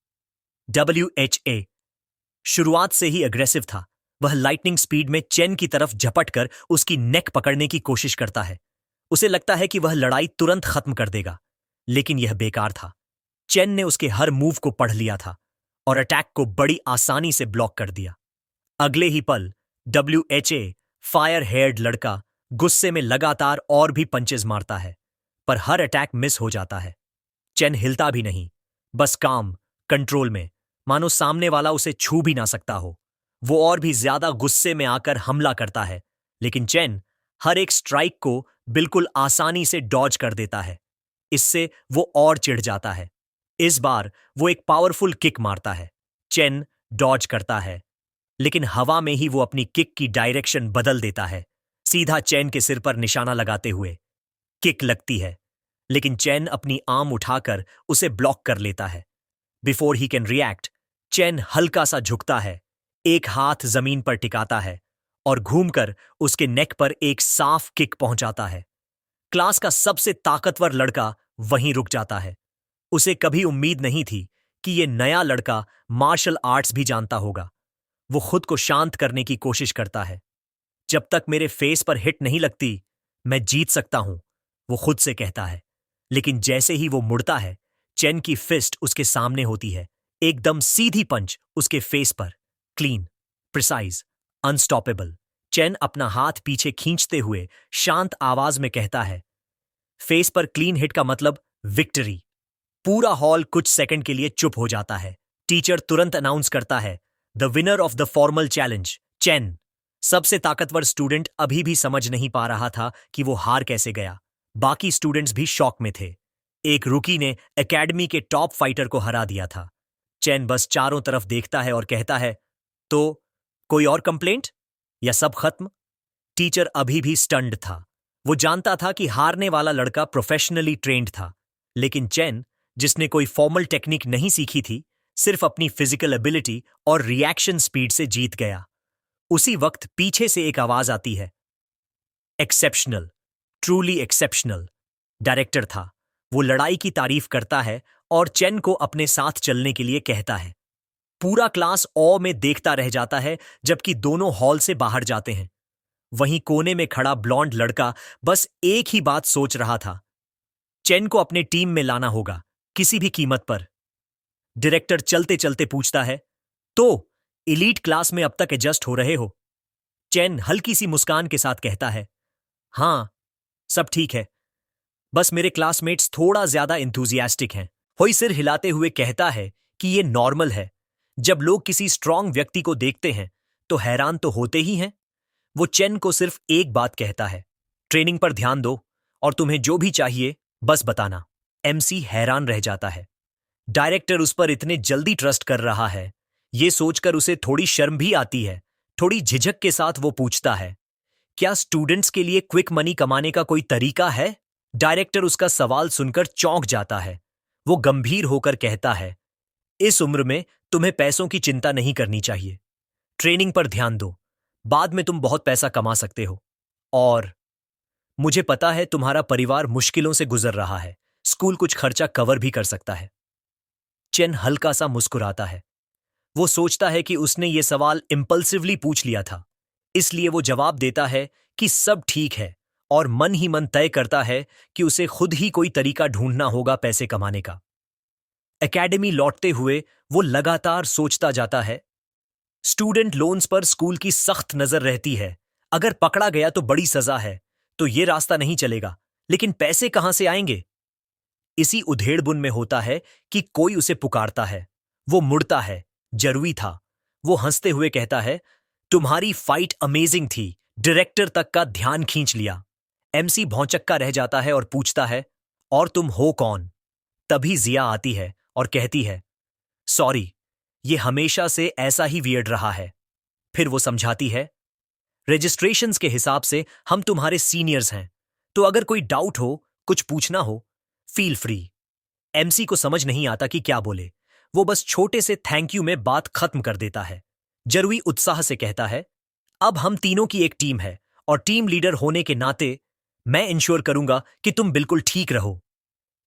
WHA शुरुआत से ही अग्रेसिव था। वह लाइटनिंग स्पीड में चेन की तरफ झपटकर उसकी नेक पकड़ने की कोशिश करता है। उसे लगता है कि वह लड़ाई तुरंत खत्म कर देगा, लेकिन यह बेकार था। चेन ने उसके हर मूव को पढ़ लिया था और अटैक को बड़ी आसानी से ब्लॉक कर दिया। अगले ही पल WHA फायर हेयर्ड लड़का गुस्से में लगातार और भी पंचेज मारता है, पर हर अटैक मिस हो जाता है। चेन हिलता भी नहीं, बस काम कंट्रोल में, मानो सामने वाला उसे छू भी ना सकता हो। वो और भी ज्यादा गुस्से में आकर हमला करता है, लेकिन चेन हर एक स्ट्राइक को बिल्कुल आसानी से डॉज कर देता है। इससे वो और चिढ़ जाता है। इस बार वो एक पावरफुल किक मारता है। चेन डॉज करता है, लेकिन हवा में ही वो अपनी किक की डायरेक्शन बदल देता है, सीधा चेन के सिर पर निशाना लगाते हुए। किक लगती है, लेकिन चेन अपनी आर्म उठाकर उसे ब्लॉक कर लेता है। Before he can react, chain हल्का सा झुकता है, एक हाथ जमीन पर टिकाता है और घूमकर उसके नेक पर एक साफ किक पहुंचाता है। क्लास का सबसे ताकतवर लड़का वहीं रुक जाता है। उसे कभी उम्मीद नहीं थी कि यह नया लड़का मार्शल आर्ट्स भी जानता होगा। वो खुद को शांत करने की कोशिश करता है। जब तक मेरे फेस पर हिट नहीं लगती, मैं जीत सकता हूं, वो खुद से कहता है। लेकिन जैसे ही वो मुड़ता है, चेन की फिस्ट उसके सामने होती है। एकदम सीधी पंच उसके फेस पर, क्लीन, प्रिसाइज, अनस्टॉपेबल। चेन अपना हाथ पीछे खींचते हुए शांत आवाज में कहता है, फेस पर क्लीन हिट का मतलब विक्ट्री। पूरा हॉल कुछ सेकंड के लिए चुप हो जाता है। टीचर तुरंत अनाउंस करता है, the winner of the formal challenge, chain. सबसे ताकतवर स्टूडेंट अभी भी समझ नहीं पा रहा था कि वो हार कैसे गया। बाकी स्टूडेंट्स भी शॉक में थे। एक रुकी ने एकेडमी के टॉप फाइटर को हरा दिया था। चेन बस चारों तरफ देखता है और कहता है, तो कोई और कंप्लेंट या सब खत्म? टीचर अभी भी स्टन्ड था। वो जानता था कि हारने वाला लड़का प्रोफेशनली ट्रेंड था, लेकिन चेन, जिसने कोई फॉर्मल टेक्निक नहीं सीखी थी, सिर्फ अपनी फिजिकल एबिलिटी और रिएक्शन स्पीड से जीत गया। उसी वक्त पीछे से एक आवाज आती है, एक्सेप्शनल, ट्रूली एक्सेप्शनल। डायरेक्टर था। वो लड़ाई की तारीफ करता है और चेन को अपने साथ चलने के लिए कहता है। पूरा क्लास ऑ में देखता रह जाता है जबकि दोनों हॉल से बाहर जाते हैं। वहीं कोने में खड़ा ब्लॉन्ड लड़का बस एक ही बात सोच रहा था, चेन को अपने टीम में लाना होगा, किसी भी कीमत पर। डायरेक्टर चलते चलते पूछता है, तो एलीट क्लास में अब तक एडजस्ट हो रहे हो? चेन हल्की सी मुस्कान के साथ कहता है, हां, सब ठीक है, बस मेरे क्लासमेट्स थोड़ा ज्यादा इंथुजियास्टिक हैं। होई सिर हिलाते हुए कहता है कि ये नॉर्मल है। जब लोग किसी स्ट्रांग व्यक्ति को देखते हैं तो हैरान तो होते ही हैं। वो चेन को सिर्फ एक बात कहता है, ट्रेनिंग पर ध्यान दो और तुम्हें जो भी चाहिए बस बताना। MC हैरान रह जाता है। डायरेक्टर उस पर इतने जल्दी ट्रस्ट कर रहा है, ये सोचकर उसे थोड़ी शर्म भी आती है। थोड़ी झिझक के साथ वो पूछता है, क्या स्टूडेंट्स के लिए क्विक मनी कमाने का कोई तरीका है? डायरेक्टर उसका सवाल सुनकर चौंक जाता है। वो गंभीर होकर कहता है, इस उम्र में तुम्हें पैसों की चिंता नहीं करनी चाहिए। ट्रेनिंग पर ध्यान दो, बाद में तुम बहुत पैसा कमा सकते हो। और मुझे पता है तुम्हारा परिवार मुश्किलों से गुजर रहा है, स्कूल कुछ खर्चा कवर भी कर सकता है। चेन हल्का सा मुस्कुराता है। वो सोचता है कि उसने ये सवाल इम्पल्सिवली पूछ लिया था, इसलिए वो जवाब देता है कि सब ठीक है और मन ही मन तय करता है कि उसे खुद ही कोई तरीका ढूंढना होगा पैसे कमाने का। एकेडमी लौटते हुए वो लगातार सोचता जाता है। स्टूडेंट लोन्स पर स्कूल की सख्त नजर रहती है। अगर पकड़ा गया तो बड़ी सजा है, तो ये रास्ता नहीं चलेगा, लेकिन पैसे कहां से आएंगे? इसी उधेड़बुन में होता है कि कोई उसे पुकारता है। वो मुड़ता है। जरूरी था। वो हंसते हुए कहता है, तुम्हारी फाइट अमेजिंग थी, डायरेक्टर तक का ध्यान खींच लिया। एमसी भौंचक्का रह जाता है और पूछता है, और तुम हो कौन? तभी जिया आती है और कहती है, सॉरी, ये हमेशा से ऐसा ही वियर्ड रहा है। फिर वो समझाती है, रजिस्ट्रेशंस के हिसाब से हम तुम्हारे सीनियर्स हैं, तो अगर कोई डाउट हो, कुछ पूछना हो, फील फ्री। एमसी को समझ नहीं आता कि क्या बोले। वो बस छोटे से थैंक यू में बात खत्म कर देता है। जरूरी उत्साह से कहता है, अब हम तीनों की एक टीम है और टीम लीडर होने के नाते मैं इंश्योर करूंगा कि तुम बिल्कुल ठीक रहो।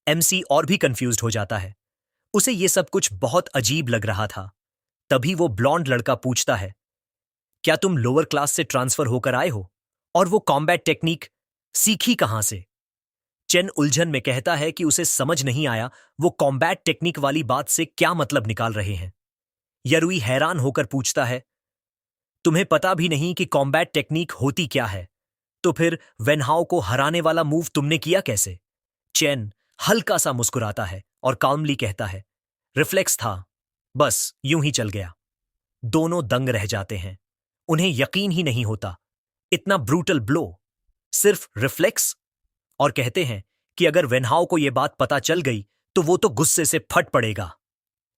एमसी और भी कंफ्यूज्ड हो जाता है। उसे ये सब कुछ बहुत अजीब लग रहा था। तभी वो ब्लॉन्ड लड़का पूछता है, क्या तुम लोअर क्लास से ट्रांसफर होकर आए हो? और वो कॉम्बैट टेक्निक सीखी कहां से? चेन उलझन में कहता है कि उसे समझ नहीं आया वो कॉम्बैट टेक्निक वाली बात से क्या मतलब निकाल रहे हैं। यरुई हैरान होकर पूछता है, तुम्हें पता भी नहीं कि कॉम्बैट टेक्निक होती क्या है, तो फिर वेनहाओ को हराने वाला मूव तुमने किया कैसे? चेन हल्का सा मुस्कुराता है और काल्मली कहता है, रिफ्लेक्स था, बस यूं ही चल गया। दोनों दंग रह जाते हैं। उन्हें यकीन ही नहीं होता, इतना ब्रूटल ब्लो, सिर्फ रिफ्लेक्स। और कहते हैं कि अगर वेनहाओ को यह बात पता चल गई तो वो तो गुस्से से फट पड़ेगा।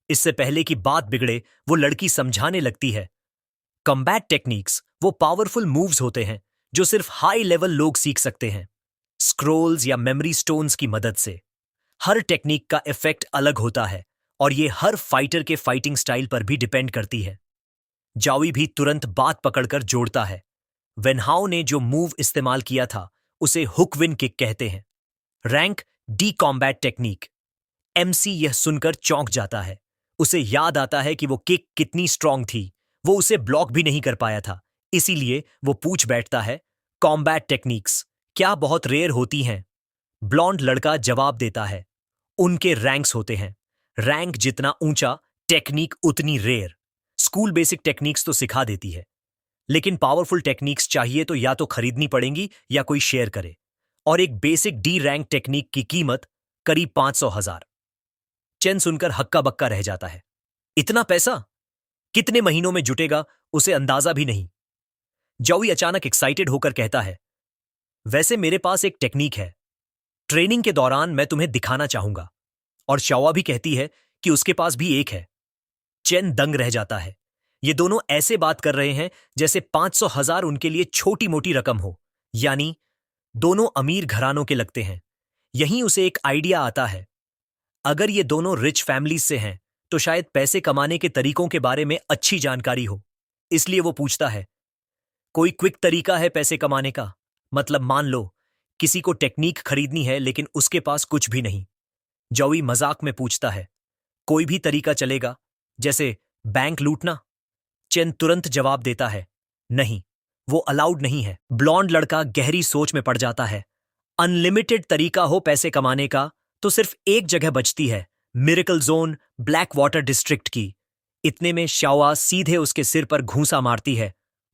इससे पहले कि बात बिगड़े वो लड़की समझाने लगती है, कॉम्बैट टेक्निक्स वो पावरफुल मूव्स होते हैं जो सिर्फ हाई लेवल लोग सीख सकते हैं, स्क्रोल्स या मेमोरी स्टोन्स की मदद से। हर टेक्निक का इफेक्ट अलग होता है और ये हर फाइटर के फाइटिंग स्टाइल पर भी डिपेंड करती है। जावी भी तुरंत बात पकड़कर जोड़ता है, वेनहाओ ने जो मूव इस्तेमाल किया था उसे हुक विन किक कहते हैं, rank D combat technique. MC यह सुनकर चौंक जाता है। उसे याद आता है कि वो किक कितनी स्ट्रांग थी। वो उसे ब्लॉक भी नहीं कर पाया था। इसीलिए वो पूछ बैठता है, कॉम्बैट टेक्निक्स क्या बहुत रेयर होती हैं? ब्लॉन्ड लड़का जवाब देता है, उनके रैंक्स होते हैं। रैंक जितना ऊंचा, टेक्निक उतनी रेयर। स्कूल बेसिक टेक्निक्स तो सिखा देती है, लेकिन पावरफुल टेक्निक्स चाहिए तो या तो खरीदनी पड़ेंगी या कोई शेयर करे। और एक बेसिक डी रैंक टेक्निक की कीमत करीब 500,000। चेन सुनकर हक्का बक्का रह जाता है। इतना पैसा कितने महीनों में जुटेगा उसे अंदाजा भी नहीं। जॉवी अचानक एक्साइटेड होकर कहता है, वैसे मेरे पास एक टेक्निक है, ट्रेनिंग के दौरान मैं तुम्हें दिखाना चाहूंगा। और शावा भी कहती है कि उसके पास भी एक है। चेन दंग रह जाता है। ये दोनों ऐसे बात कर रहे हैं जैसे 500,000 उनके लिए छोटी मोटी रकम हो, यानी दोनों अमीर घरानों के लगते हैं। यहीं उसे एक आइडिया आता है, अगर ये दोनों रिच फैमिलीज से हैं तो शायद पैसे कमाने के तरीकों के बारे में अच्छी जानकारी हो। इसलिए वो पूछता है, कोई क्विक तरीका है पैसे कमाने का? मतलब मान लो किसी को टेक्निक खरीदनी है लेकिन उसके पास कुछ भी नहीं। जॉवी मजाक में पूछता है, कोई भी तरीका चलेगा, जैसे बैंक लूटना? चेन तुरंत जवाब देता है, नहीं, वो अलाउड नहीं है। ब्लॉन्ड लड़का गहरी सोच में पड़ जाता है। अनलिमिटेड तरीका हो पैसे कमाने का तो सिर्फ एक जगह बचती है, miracle zone black water district की। इतने में शाओआ सीधे उसके सिर पर घूंसा मारती है,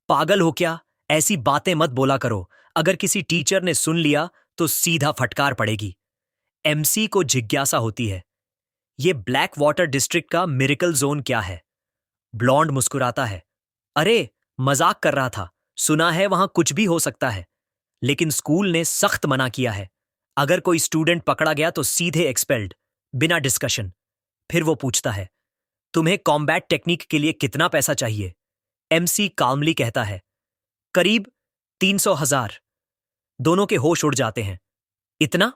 पागल हो क्या? ऐसी बातें मत बोला करो। अगर किसी टीचर ने सुन लिया तो सीधा फटकार पड़ेगी। एमसी को जिज्ञासा होती है, ये ब्लैक वाटर डिस्ट्रिक्ट का मिरेकल जोन क्या है? ब्लॉन्ड मुस्कुराता है, अरे मजाक कर रहा था, सुना है वहां कुछ भी हो सकता है, लेकिन स्कूल ने सख्त मना किया है। अगर कोई स्टूडेंट पकड़ा गया तो सीधे एक्सपेल्ड, बिना डिस्कशन। फिर वो पूछता है, तुम्हें कॉम्बैट टेक्निक के लिए कितना पैसा चाहिए? एमसी काल्मली कहता है, करीब 300,000। दोनों के होश उड़ जाते हैं। इतना?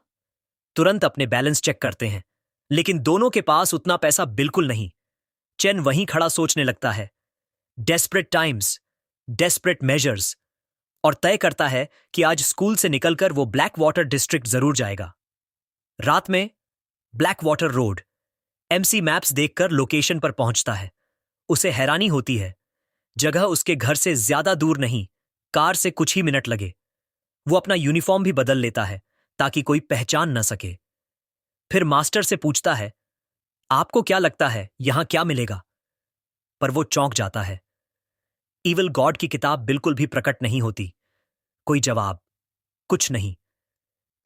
तुरंत अपने बैलेंस चेक करते हैं, लेकिन दोनों के पास उतना पैसा बिल्कुल नहीं। चेन वहीं खड़ा सोचने लगता है, डेस्परेट टाइम्स, डेस्परेट मेजर्स, और तय करता है कि आज स्कूल से निकलकर वो ब्लैक वाटर डिस्ट्रिक्ट जरूर जाएगा। रात में black water road. MC maps देखकर लोकेशन पर पहुंचता है। उसे हैरानी होती है, जगह उसके घर से ज्यादा दूर नहीं, कार से कुछ ही मिनट लगे। वो अपना यूनिफॉर्म भी बदल लेता है ताकि कोई पहचान न सके। फिर मास्टर से पूछता है, आपको क्या लगता है यहां क्या मिलेगा? पर वो चौंक जाता है। इविल गॉड की किताब बिल्कुल भी प्रकट नहीं होती। कोई जवाब, कुछ नहीं।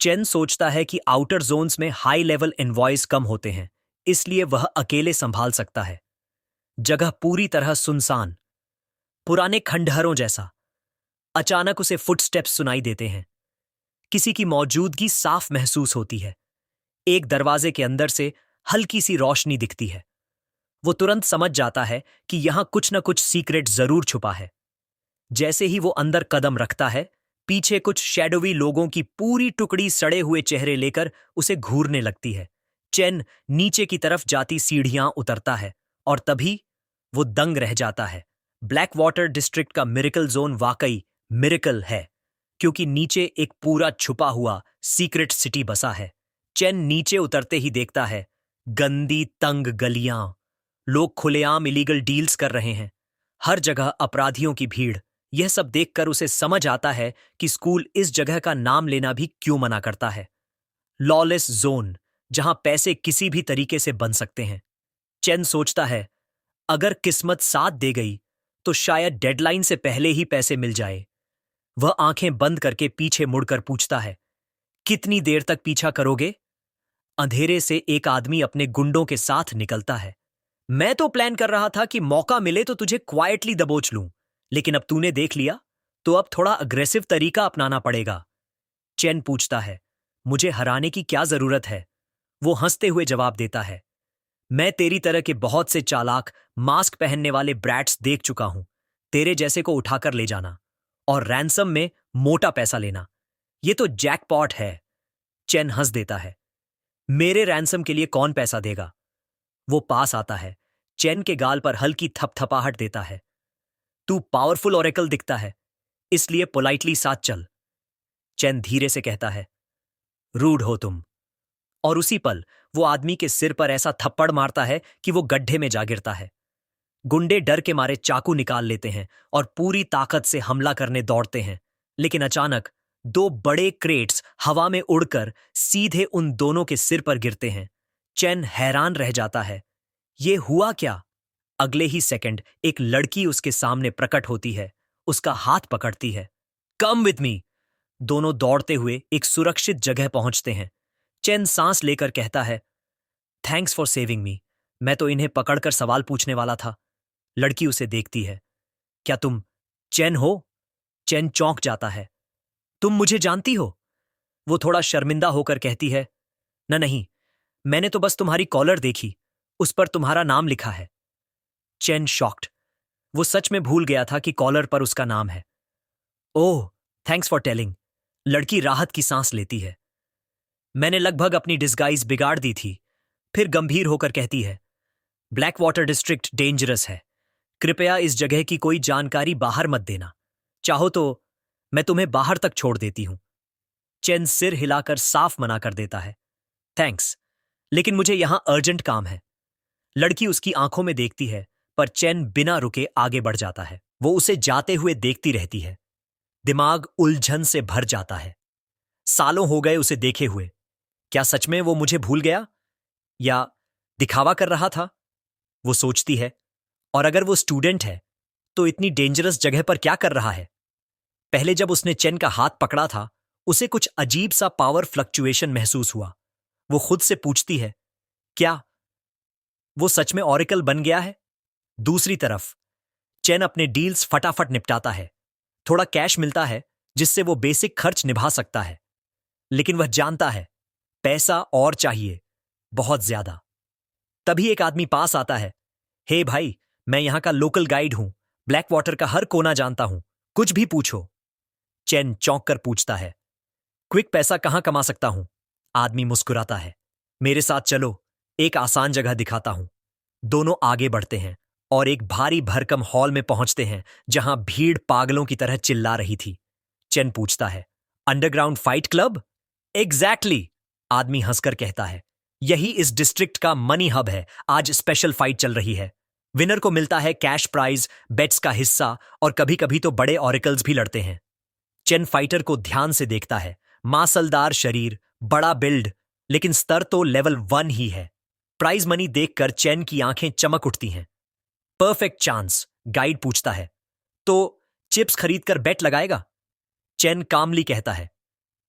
चेन सोचता है कि आउटर जोन्स में हाई लेवल इनवॉइस कम होते हैं, इसलिए वह अकेले संभाल सकता है। जगह पूरी तरह सुनसान, पुराने खंडहरों जैसा। अचानक उसे फुटस्टेप्स सुनाई देते हैं। किसी की मौजूदगी साफ महसूस होती है। एक दरवाजे के अंदर से हल्की सी रोशनी दिखती है। वो तुरंत समझ जाता है कि यहां कुछ न कुछ सीक्रेट जरूर छुपा है। जैसे ही वो अंदर कदम रखता है, पीछे कुछ शैडोवी लोगों की पूरी टुकड़ी सड़े हुए चेहरे लेकर उसे घूरने लगती है। चेन नीचे की तरफ जाती सीढ़ियां उतरता है और तभी वो दंग रह जाता है। ब्लैक वाटर डिस्ट्रिक्ट का मिरेकल जोन वाकई मिरेकल है, क्योंकि नीचे एक पूरा छुपा हुआ सीक्रेट सिटी बसा है। चेन नीचे उतरते ही देखता है गंदी तंग गलियां, लोग खुलेआम इलीगल डील्स कर रहे हैं, हर जगह अपराधियों की भीड़। यह सब देखकर उसे समझ आता है कि स्कूल इस जगह का नाम लेना भी क्यों मना करता है। लॉलेस जोन, जहां पैसे किसी भी तरीके से बन सकते हैं। चेन सोचता है, अगर किस्मत साथ दे गई तो शायद डेडलाइन से पहले ही पैसे मिल जाए। वह आंखें बंद करके पीछे मुड़कर पूछता है, कितनी देर तक पीछा करोगे? अंधेरे से एक आदमी अपने गुंडों के साथ निकलता है। मैं तो प्लान कर रहा था कि मौका मिले तो तुझे क्वाइटली दबोच लूं, लेकिन अब तूने देख लिया तो अब थोड़ा अग्रेसिव तरीका अपनाना पड़ेगा। चेन पूछता है, मुझे हराने की क्या जरूरत है? वो हंसते हुए जवाब देता है, मैं तेरी तरह के बहुत से चालाक मास्क पहनने वाले ब्रैट्स देख चुका हूं। तेरे जैसे को उठाकर ले जाना और रैंसम में मोटा पैसा लेना, ये तो जैकपॉट है। चेन हंस देता है, मेरे रैंसम के लिए कौन पैसा देगा? वो पास आता है, चेन के गाल पर हल्की थपथपाहट देता है। तू पावरफुल ओरेकल दिखता है, इसलिए पोलाइटली साथ चल। चेन धीरे से कहता है, रूड हो तुम। और उसी पल वो आदमी के सिर पर ऐसा थप्पड़ मारता है कि वो गड्ढे में जा गिरता है। गुंडे डर के मारे चाकू निकाल लेते हैं और पूरी ताकत से हमला करने दौड़ते हैं, लेकिन अचानक दो बड़े क्रेट्स हवा में उड़कर सीधे उन दोनों के सिर पर गिरते हैं। चेन हैरान रह जाता है, ये हुआ क्या? अगले ही सेकंड एक लड़की उसके सामने प्रकट होती है, उसका हाथ पकड़ती है। Come with me. दोनों दौड़ते हुए एक सुरक्षित जगह पहुंचते हैं। चेन सांस लेकर कहता है, थैंक्स फॉर सेविंग मी। मैं तो इन्हें पकड़कर सवाल पूछने वाला था। लड़की उसे देखती है, क्या तुम चेन हो? चेन चौंक जाता है, तुम मुझे जानती हो? वो थोड़ा शर्मिंदा होकर कहती है, न नहीं, मैंने तो बस तुम्हारी कॉलर देखी, उस पर तुम्हारा नाम लिखा है। चेन शॉक्ड, वो सच में भूल गया था कि कॉलर पर उसका नाम है। ओह, थैंक्स फॉर टेलिंग। लड़की राहत की सांस लेती है। मैंने लगभग अपनी डिस्गाइज बिगाड़ दी थी। फिर गंभीर होकर कहती है, ब्लैक वाटर डिस्ट्रिक्ट डेंजरस है, कृपया इस जगह की कोई जानकारी बाहर मत देना। चाहो तो मैं तुम्हें बाहर तक छोड़ देती हूं। चेन सिर हिलाकर साफ मना कर देता है, थैंक्स, लेकिन मुझे यहां अर्जेंट काम है। लड़की उसकी आंखों में देखती है, पर चेन बिना रुके आगे बढ़ जाता है। वो उसे जाते हुए देखती रहती है। दिमाग उलझन से भर जाता है। सालों हो गए उसे देखे हुए। क्या सच में वो मुझे भूल गया, या दिखावा कर रहा था? वो सोचती है, और अगर वो स्टूडेंट है तो इतनी डेंजरस जगह पर क्या कर रहा है? पहले जब उसने चेन का हाथ पकड़ा था, उसे कुछ अजीब सा पावर फ्लक्चुएशन महसूस हुआ। वो खुद से पूछती है, क्या वो सच में ऑरेकल बन गया है? दूसरी तरफ चेन अपने डील्स फटाफट निपटाता है। थोड़ा कैश मिलता है जिससे वो बेसिक खर्च निभा सकता है, लेकिन वह जानता है पैसा और चाहिए, बहुत ज्यादा। तभी एक आदमी पास आता है, हे भाई, मैं यहां का लोकल गाइड हूं, ब्लैक वाटर का हर कोना जानता हूं, कुछ भी पूछो। चेन चौंक कर पूछता है, क्विक पैसा कहां कमा सकता हूं? आदमी मुस्कुराता है, मेरे साथ चलो, एक आसान जगह दिखाता हूं। दोनों आगे बढ़ते हैं और एक भारी भरकम हॉल में पहुंचते हैं जहां भीड़ पागलों की तरह चिल्ला रही थी। चेन पूछता है, अंडरग्राउंड फाइट क्लब? एग्जैक्टली, आदमी हंसकर कहता है, यही इस डिस्ट्रिक्ट का मनी हब है, आज स्पेशल फाइट चल रही है। विनर को मिलता है कैश प्राइज, बेट्स का हिस्सा और कभी कभी तो बड़े ऑरिकल्स भी लड़ते हैं। चेन फाइटर को ध्यान से देखता है। मांसलदार शरीर, बड़ा बिल्ड, लेकिन स्तर तो लेवल 1 ही है। प्राइज मनी देखकर चेन की आंखें चमक उठती हैं। परफेक्ट चांस, गाइड पूछता है। तो चिप्स खरीदकर बेट लगाएगा? चेन कामली कहता है,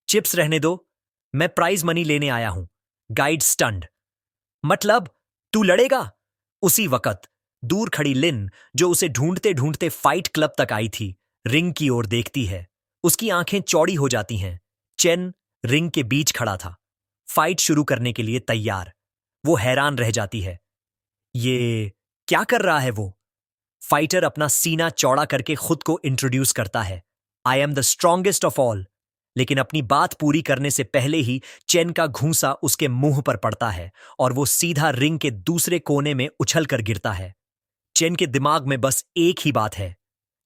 चिप्स रहने दो, मैं प्राइज मनी लेने आया हूं। Guide stunned. मतलब तू लड़ेगा? उसी वक्त दूर खड़ी लिन, जो उसे ढूंढते ढूंढते फाइट क्लब तक आई थी, रिंग की ओर देखती है। उसकी आंखें चौड़ी हो जाती हैं। चेन रिंग के बीच खड़ा था, फाइट शुरू करने के लिए तैयार। वो हैरान रह जाती है। ये क्या कर रहा है वो? फाइटर अपना सीना चौड़ा करके खुद को इंट्रोड्यूस करता है। आई am the strongest of all. लेकिन अपनी बात पूरी करने से पहले ही चेन का घूंसा उसके मुंह पर पड़ता है और वो सीधा रिंग के दूसरे कोने में उछल कर गिरता है। चेन के दिमाग में बस एक ही बात है,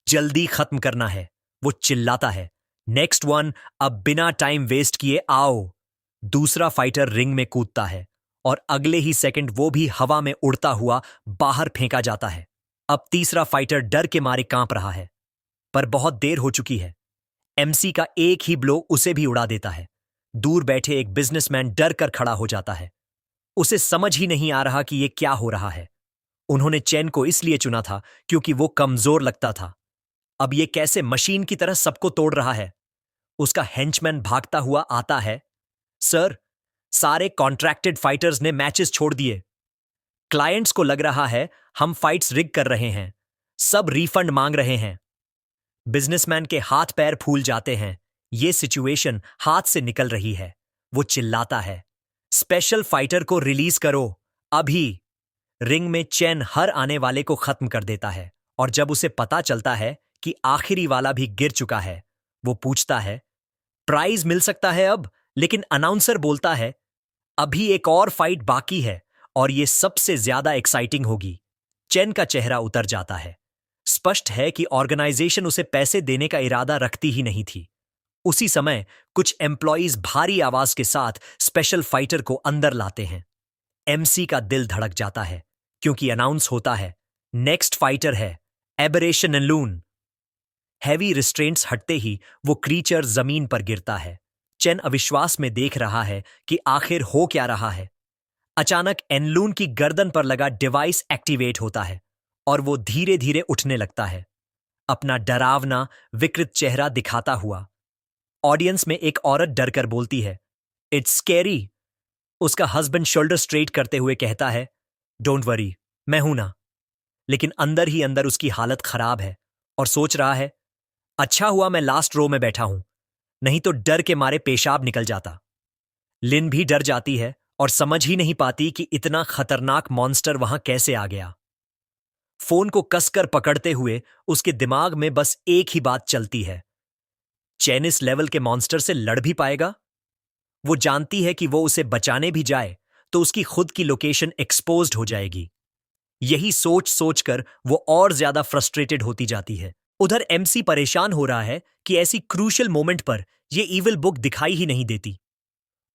जल्दी खत्म करना है। वो चिल्लाता है, नेक्स्ट वन, अब बिना टाइम वेस्ट किए आओ। दूसरा फाइटर रिंग में कूदता है और अगले ही सेकंड वो भी हवा में उड़ता हुआ बाहर फेंका जाता है। अब तीसरा फाइटर डर के मारे कांप रहा है, पर बहुत देर हो चुकी है। एमसी का एक ही ब्लो उसे भी उड़ा देता है। दूर बैठे एक बिजनेसमैन डर कर खड़ा हो जाता है। उसे समझ ही नहीं आ रहा कि ये क्या हो रहा है। उन्होंने चेन को इसलिए चुना था क्योंकि वो कमजोर लगता था। अब ये कैसे मशीन की तरह सबको तोड़ रहा है? उसका हेंचमैन भागता हुआ आता है। सर, सारे कॉन्ट्रैक्टेड फाइटर्स ने मैचेस छोड़ दिए। क्लाइंट्स को लग रहा है हम फाइट्स रिग कर रहे हैं। सब रिफंड मांग रहे हैं। बिजनेसमैन के हाथ पैर फूल जाते हैं। ये सिचुएशन हाथ से निकल रही है। वो चिल्लाता है, स्पेशल फाइटर को रिलीज करो अभी। रिंग में चेन हर आने वाले को खत्म कर देता है और जब उसे पता चलता है कि आखिरी वाला भी गिर चुका है, वो पूछता है, प्राइज मिल सकता है अब? लेकिन अनाउंसर बोलता है, अभी एक और फाइट बाकी है और ये सबसे ज्यादा एक्साइटिंग होगी। चेन का चेहरा उतर जाता है। स्पष्ट है कि ऑर्गेनाइजेशन उसे पैसे देने का इरादा रखती ही नहीं थी। उसी समय कुछ एम्प्लॉइज भारी आवाज के साथ स्पेशल फाइटर को अंदर लाते हैं। एमसी का दिल धड़क जाता है क्योंकि अनाउंस होता है, नेक्स्ट फाइटर है एबरेशन एनलून। हैवी रिस्ट्रेंट्स हटते ही वो क्रीचर जमीन पर गिरता है। चेन अविश्वास में देख रहा है कि आखिर हो क्या रहा है। अचानक एनलून की गर्दन पर लगा डिवाइस एक्टिवेट होता है और वो धीरे धीरे उठने लगता है, अपना डरावना विकृत चेहरा दिखाता हुआ। ऑडियंस में एक औरत डरकर बोलती है, इट्स स्कैरी। उसका हस्बैंड शोल्डर स्ट्रेट करते हुए कहता है, डोंट वरी, मैं हूं ना। लेकिन अंदर ही अंदर उसकी हालत खराब है और सोच रहा है, अच्छा हुआ मैं लास्ट रो में बैठा हूं, नहीं तो डर के मारे पेशाब निकल जाता। लिन भी डर जाती है और समझ ही नहीं पाती कि इतना खतरनाक मॉन्स्टर वहां कैसे आ गया। फोन को कसकर पकड़ते हुए उसके दिमाग में बस एक ही बात चलती है, चेन इस लेवल के मॉन्स्टर से लड़ भी पाएगा? वो जानती है कि वो उसे बचाने भी जाए तो उसकी खुद की लोकेशन एक्सपोज्ड हो जाएगी। यही सोच सोचकर वो और ज्यादा फ्रस्ट्रेटेड होती जाती है। उधर एमसी परेशान हो रहा है कि ऐसी क्रूशियल मोमेंट पर ये इविल बुक दिखाई ही नहीं देती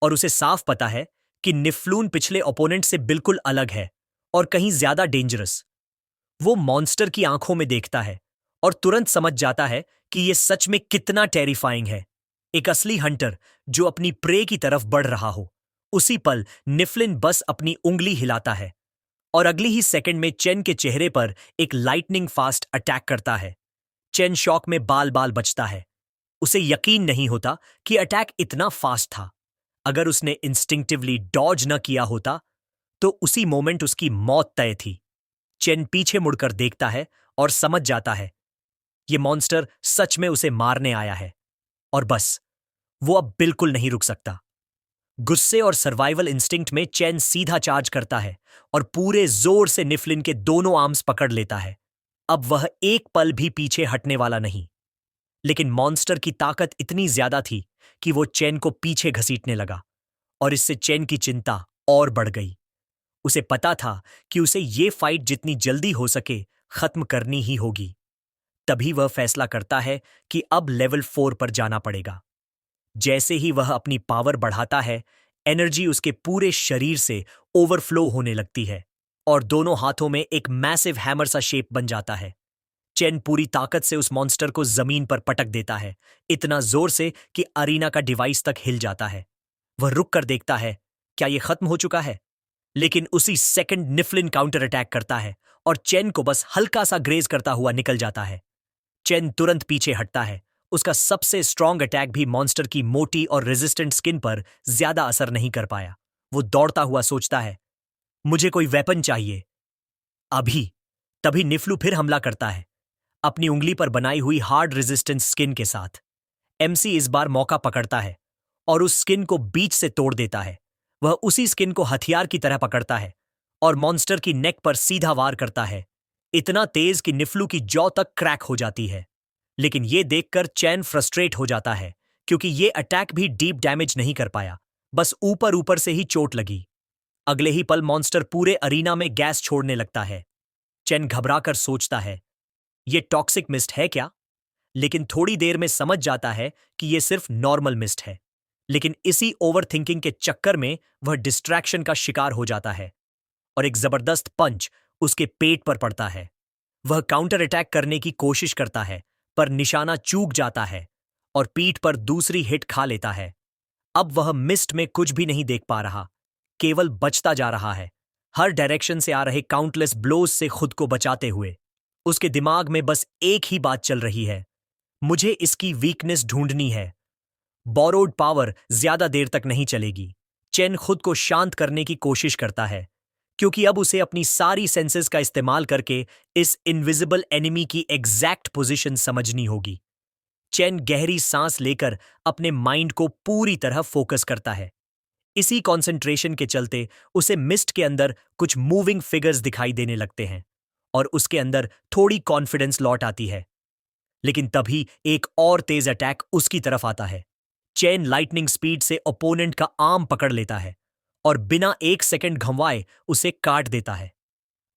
और उसे साफ पता है कि निफ्लून पिछले ओपोनेंट से बिल्कुल अलग है और कहीं ज्यादा डेंजरस। वो मॉन्स्टर की आंखों में देखता है और तुरंत समझ जाता है कि ये सच में कितना टेरिफाइंग है। एक असली हंटर जो अपनी प्रे की तरफ बढ़ रहा हो। उसी पल निफ्लिन बस अपनी उंगली हिलाता है और अगली ही सेकंड में चेन के चेहरे पर एक लाइटनिंग फास्ट अटैक करता है। चेन शॉक में बाल बाल बचता है। उसे यकीन नहीं होता कि अटैक इतना फास्ट था। अगर उसने इंस्टिंक्टिवली डॉज न किया होता तो उसी मोमेंट उसकी मौत तय थी। चेन पीछे मुड़कर देखता है और समझ जाता है ये मॉन्स्टर सच में उसे मारने आया है और बस वो अब बिल्कुल नहीं रुक सकता। गुस्से और सर्वाइवल इंस्टिंक्ट में चेन सीधा चार्ज करता है और पूरे जोर से निफ्लिन के दोनों आर्म्स पकड़ लेता है। अब वह एक पल भी पीछे हटने वाला नहीं। लेकिन मॉन्स्टर की ताकत इतनी ज्यादा थी कि वो चेन को पीछे घसीटने लगा और इससे चेन की चिंता और बढ़ गई। उसे पता था कि उसे ये फाइट जितनी जल्दी हो सके खत्म करनी ही होगी। तभी वह फैसला करता है कि अब लेवल 4 पर जाना पड़ेगा। जैसे ही वह अपनी पावर बढ़ाता है, एनर्जी उसके पूरे शरीर से ओवरफ्लो होने लगती है और दोनों हाथों में एक मैसिव हैमर सा शेप बन जाता है। चेन पूरी ताकत से उस मॉन्स्टर को जमीन पर पटक देता है, इतना जोर से कि अरीना का डिवाइस तक हिल जाता है। वह रुक कर देखता है, क्या यह खत्म हो चुका है? लेकिन उसी सेकंड निफ्लिन काउंटर अटैक करता है और चेन को बस हल्का सा ग्रेज करता हुआ निकल जाता है। चेन तुरंत पीछे हटता है। उसका सबसे स्ट्रॉन्ग अटैक भी मॉन्स्टर की मोटी और रेजिस्टेंट स्किन पर ज्यादा असर नहीं कर पाया। वो दौड़ता हुआ सोचता है, मुझे कोई वेपन चाहिए अभी। तभी निफ्लू फिर हमला करता है, अपनी उंगली पर बनाई हुई हार्ड रेजिस्टेंस स्किन के साथ। एमसी इस बार मौका पकड़ता है और उस स्किन को बीच से तोड़ देता है। वह उसी स्किन को हथियार की तरह पकड़ता है और मॉन्स्टर की नेक पर सीधा वार करता है, इतना तेज कि निफ्लू की जॉ तक क्रैक हो जाती है। लेकिन यह देखकर चैन फ्रस्ट्रेट हो जाता है, क्योंकि यह अटैक भी डीप डैमेज नहीं कर पाया, बस ऊपर ऊपर से ही चोट लगी। अगले ही पल मॉन्स्टर पूरे अरीना में गैस छोड़ने लगता है। चैन घबराकर सोचता है, यह टॉक्सिक मिस्ट है क्या? लेकिन थोड़ी देर में समझ जाता है कि यह सिर्फ नॉर्मल मिस्ट है। लेकिन इसी ओवरथिंकिंग के चक्कर में वह डिस्ट्रैक्शन का शिकार हो जाता है और एक जबरदस्त पंच उसके पेट पर पड़ता है। वह काउंटर अटैक करने की कोशिश करता है, पर निशाना चूक जाता है और पीठ पर दूसरी हिट खा लेता है। अब वह मिस्ट में कुछ भी नहीं देख पा रहा, केवल बचता जा रहा है, हर डायरेक्शन से आ रहे काउंटलेस ब्लोज से खुद को बचाते हुए। उसके दिमाग में बस एक ही बात चल रही है, मुझे इसकी वीकनेस ढूंढनी है। बोरोड पावर ज्यादा देर तक नहीं चलेगी। चेन खुद को शांत करने की कोशिश करता है, क्योंकि अब उसे अपनी सारी सेंसेस का इस्तेमाल करके इस इनविजिबल एनिमी की एग्जैक्ट पोजीशन समझनी होगी। चेन गहरी सांस लेकर अपने माइंड को पूरी तरह फोकस करता है। इसी कंसंट्रेशन के चलते उसे मिस्ट के अंदर कुछ मूविंग फिगर्स दिखाई देने लगते हैं और उसके अंदर थोड़ी कॉन्फिडेंस लौट आती है। लेकिन तभी एक और तेज अटैक उसकी तरफ आता है। चेन लाइटनिंग स्पीड से ओपोनेंट का आर्म पकड़ लेता है और बिना एक सेकंड घंवाए उसे काट देता है।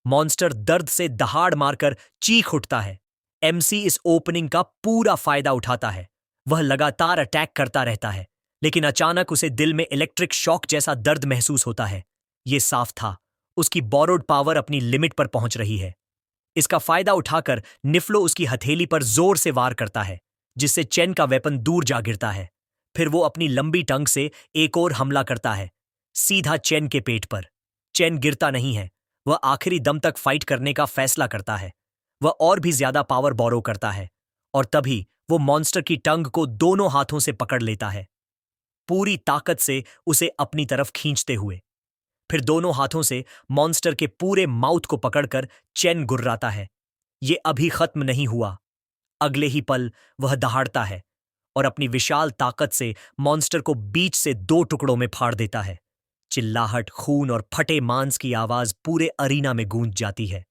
मॉन्स्टर दर्द से दहाड़ मारकर चीख उठता है। एमसी इस ओपनिंग का पूरा फायदा उठाता है। वह लगातार अटैक करता रहता है, लेकिन अचानक उसे दिल में इलेक्ट्रिक शॉक जैसा दर्द महसूस होता है। यह साफ था, उसकी बोरोड पावर अपनी लिमिट पर पहुंच रही है। इसका फायदा उठाकर निफ्लो उसकी हथेली पर जोर से वार करता है, जिससे चेन का वेपन दूर जा गिरता है। फिर वो अपनी लंबी टंग से एक और हमला करता है, सीधा चेन के पेट पर। चेन गिरता नहीं है, वह आखिरी दम तक फाइट करने का फैसला करता है। वह और भी ज्यादा पावर बोरो करता है और तभी वो मॉन्स्टर की टंग को दोनों हाथों से पकड़ लेता है, पूरी ताकत से उसे अपनी तरफ खींचते हुए। फिर दोनों हाथों से मॉन्स्टर के पूरे माउथ को पकड़कर चेन गुर्राता है। ये अभी खत्म नहीं हुआ। अगले ही पल वह दहाड़ता है और अपनी विशाल ताकत से मॉन्स्टर को बीच से दो टुकड़ों में फाड़ देता है। चिल्लाहट, खून और फटे मांस की आवाज पूरे अरीना में गूंज जाती है।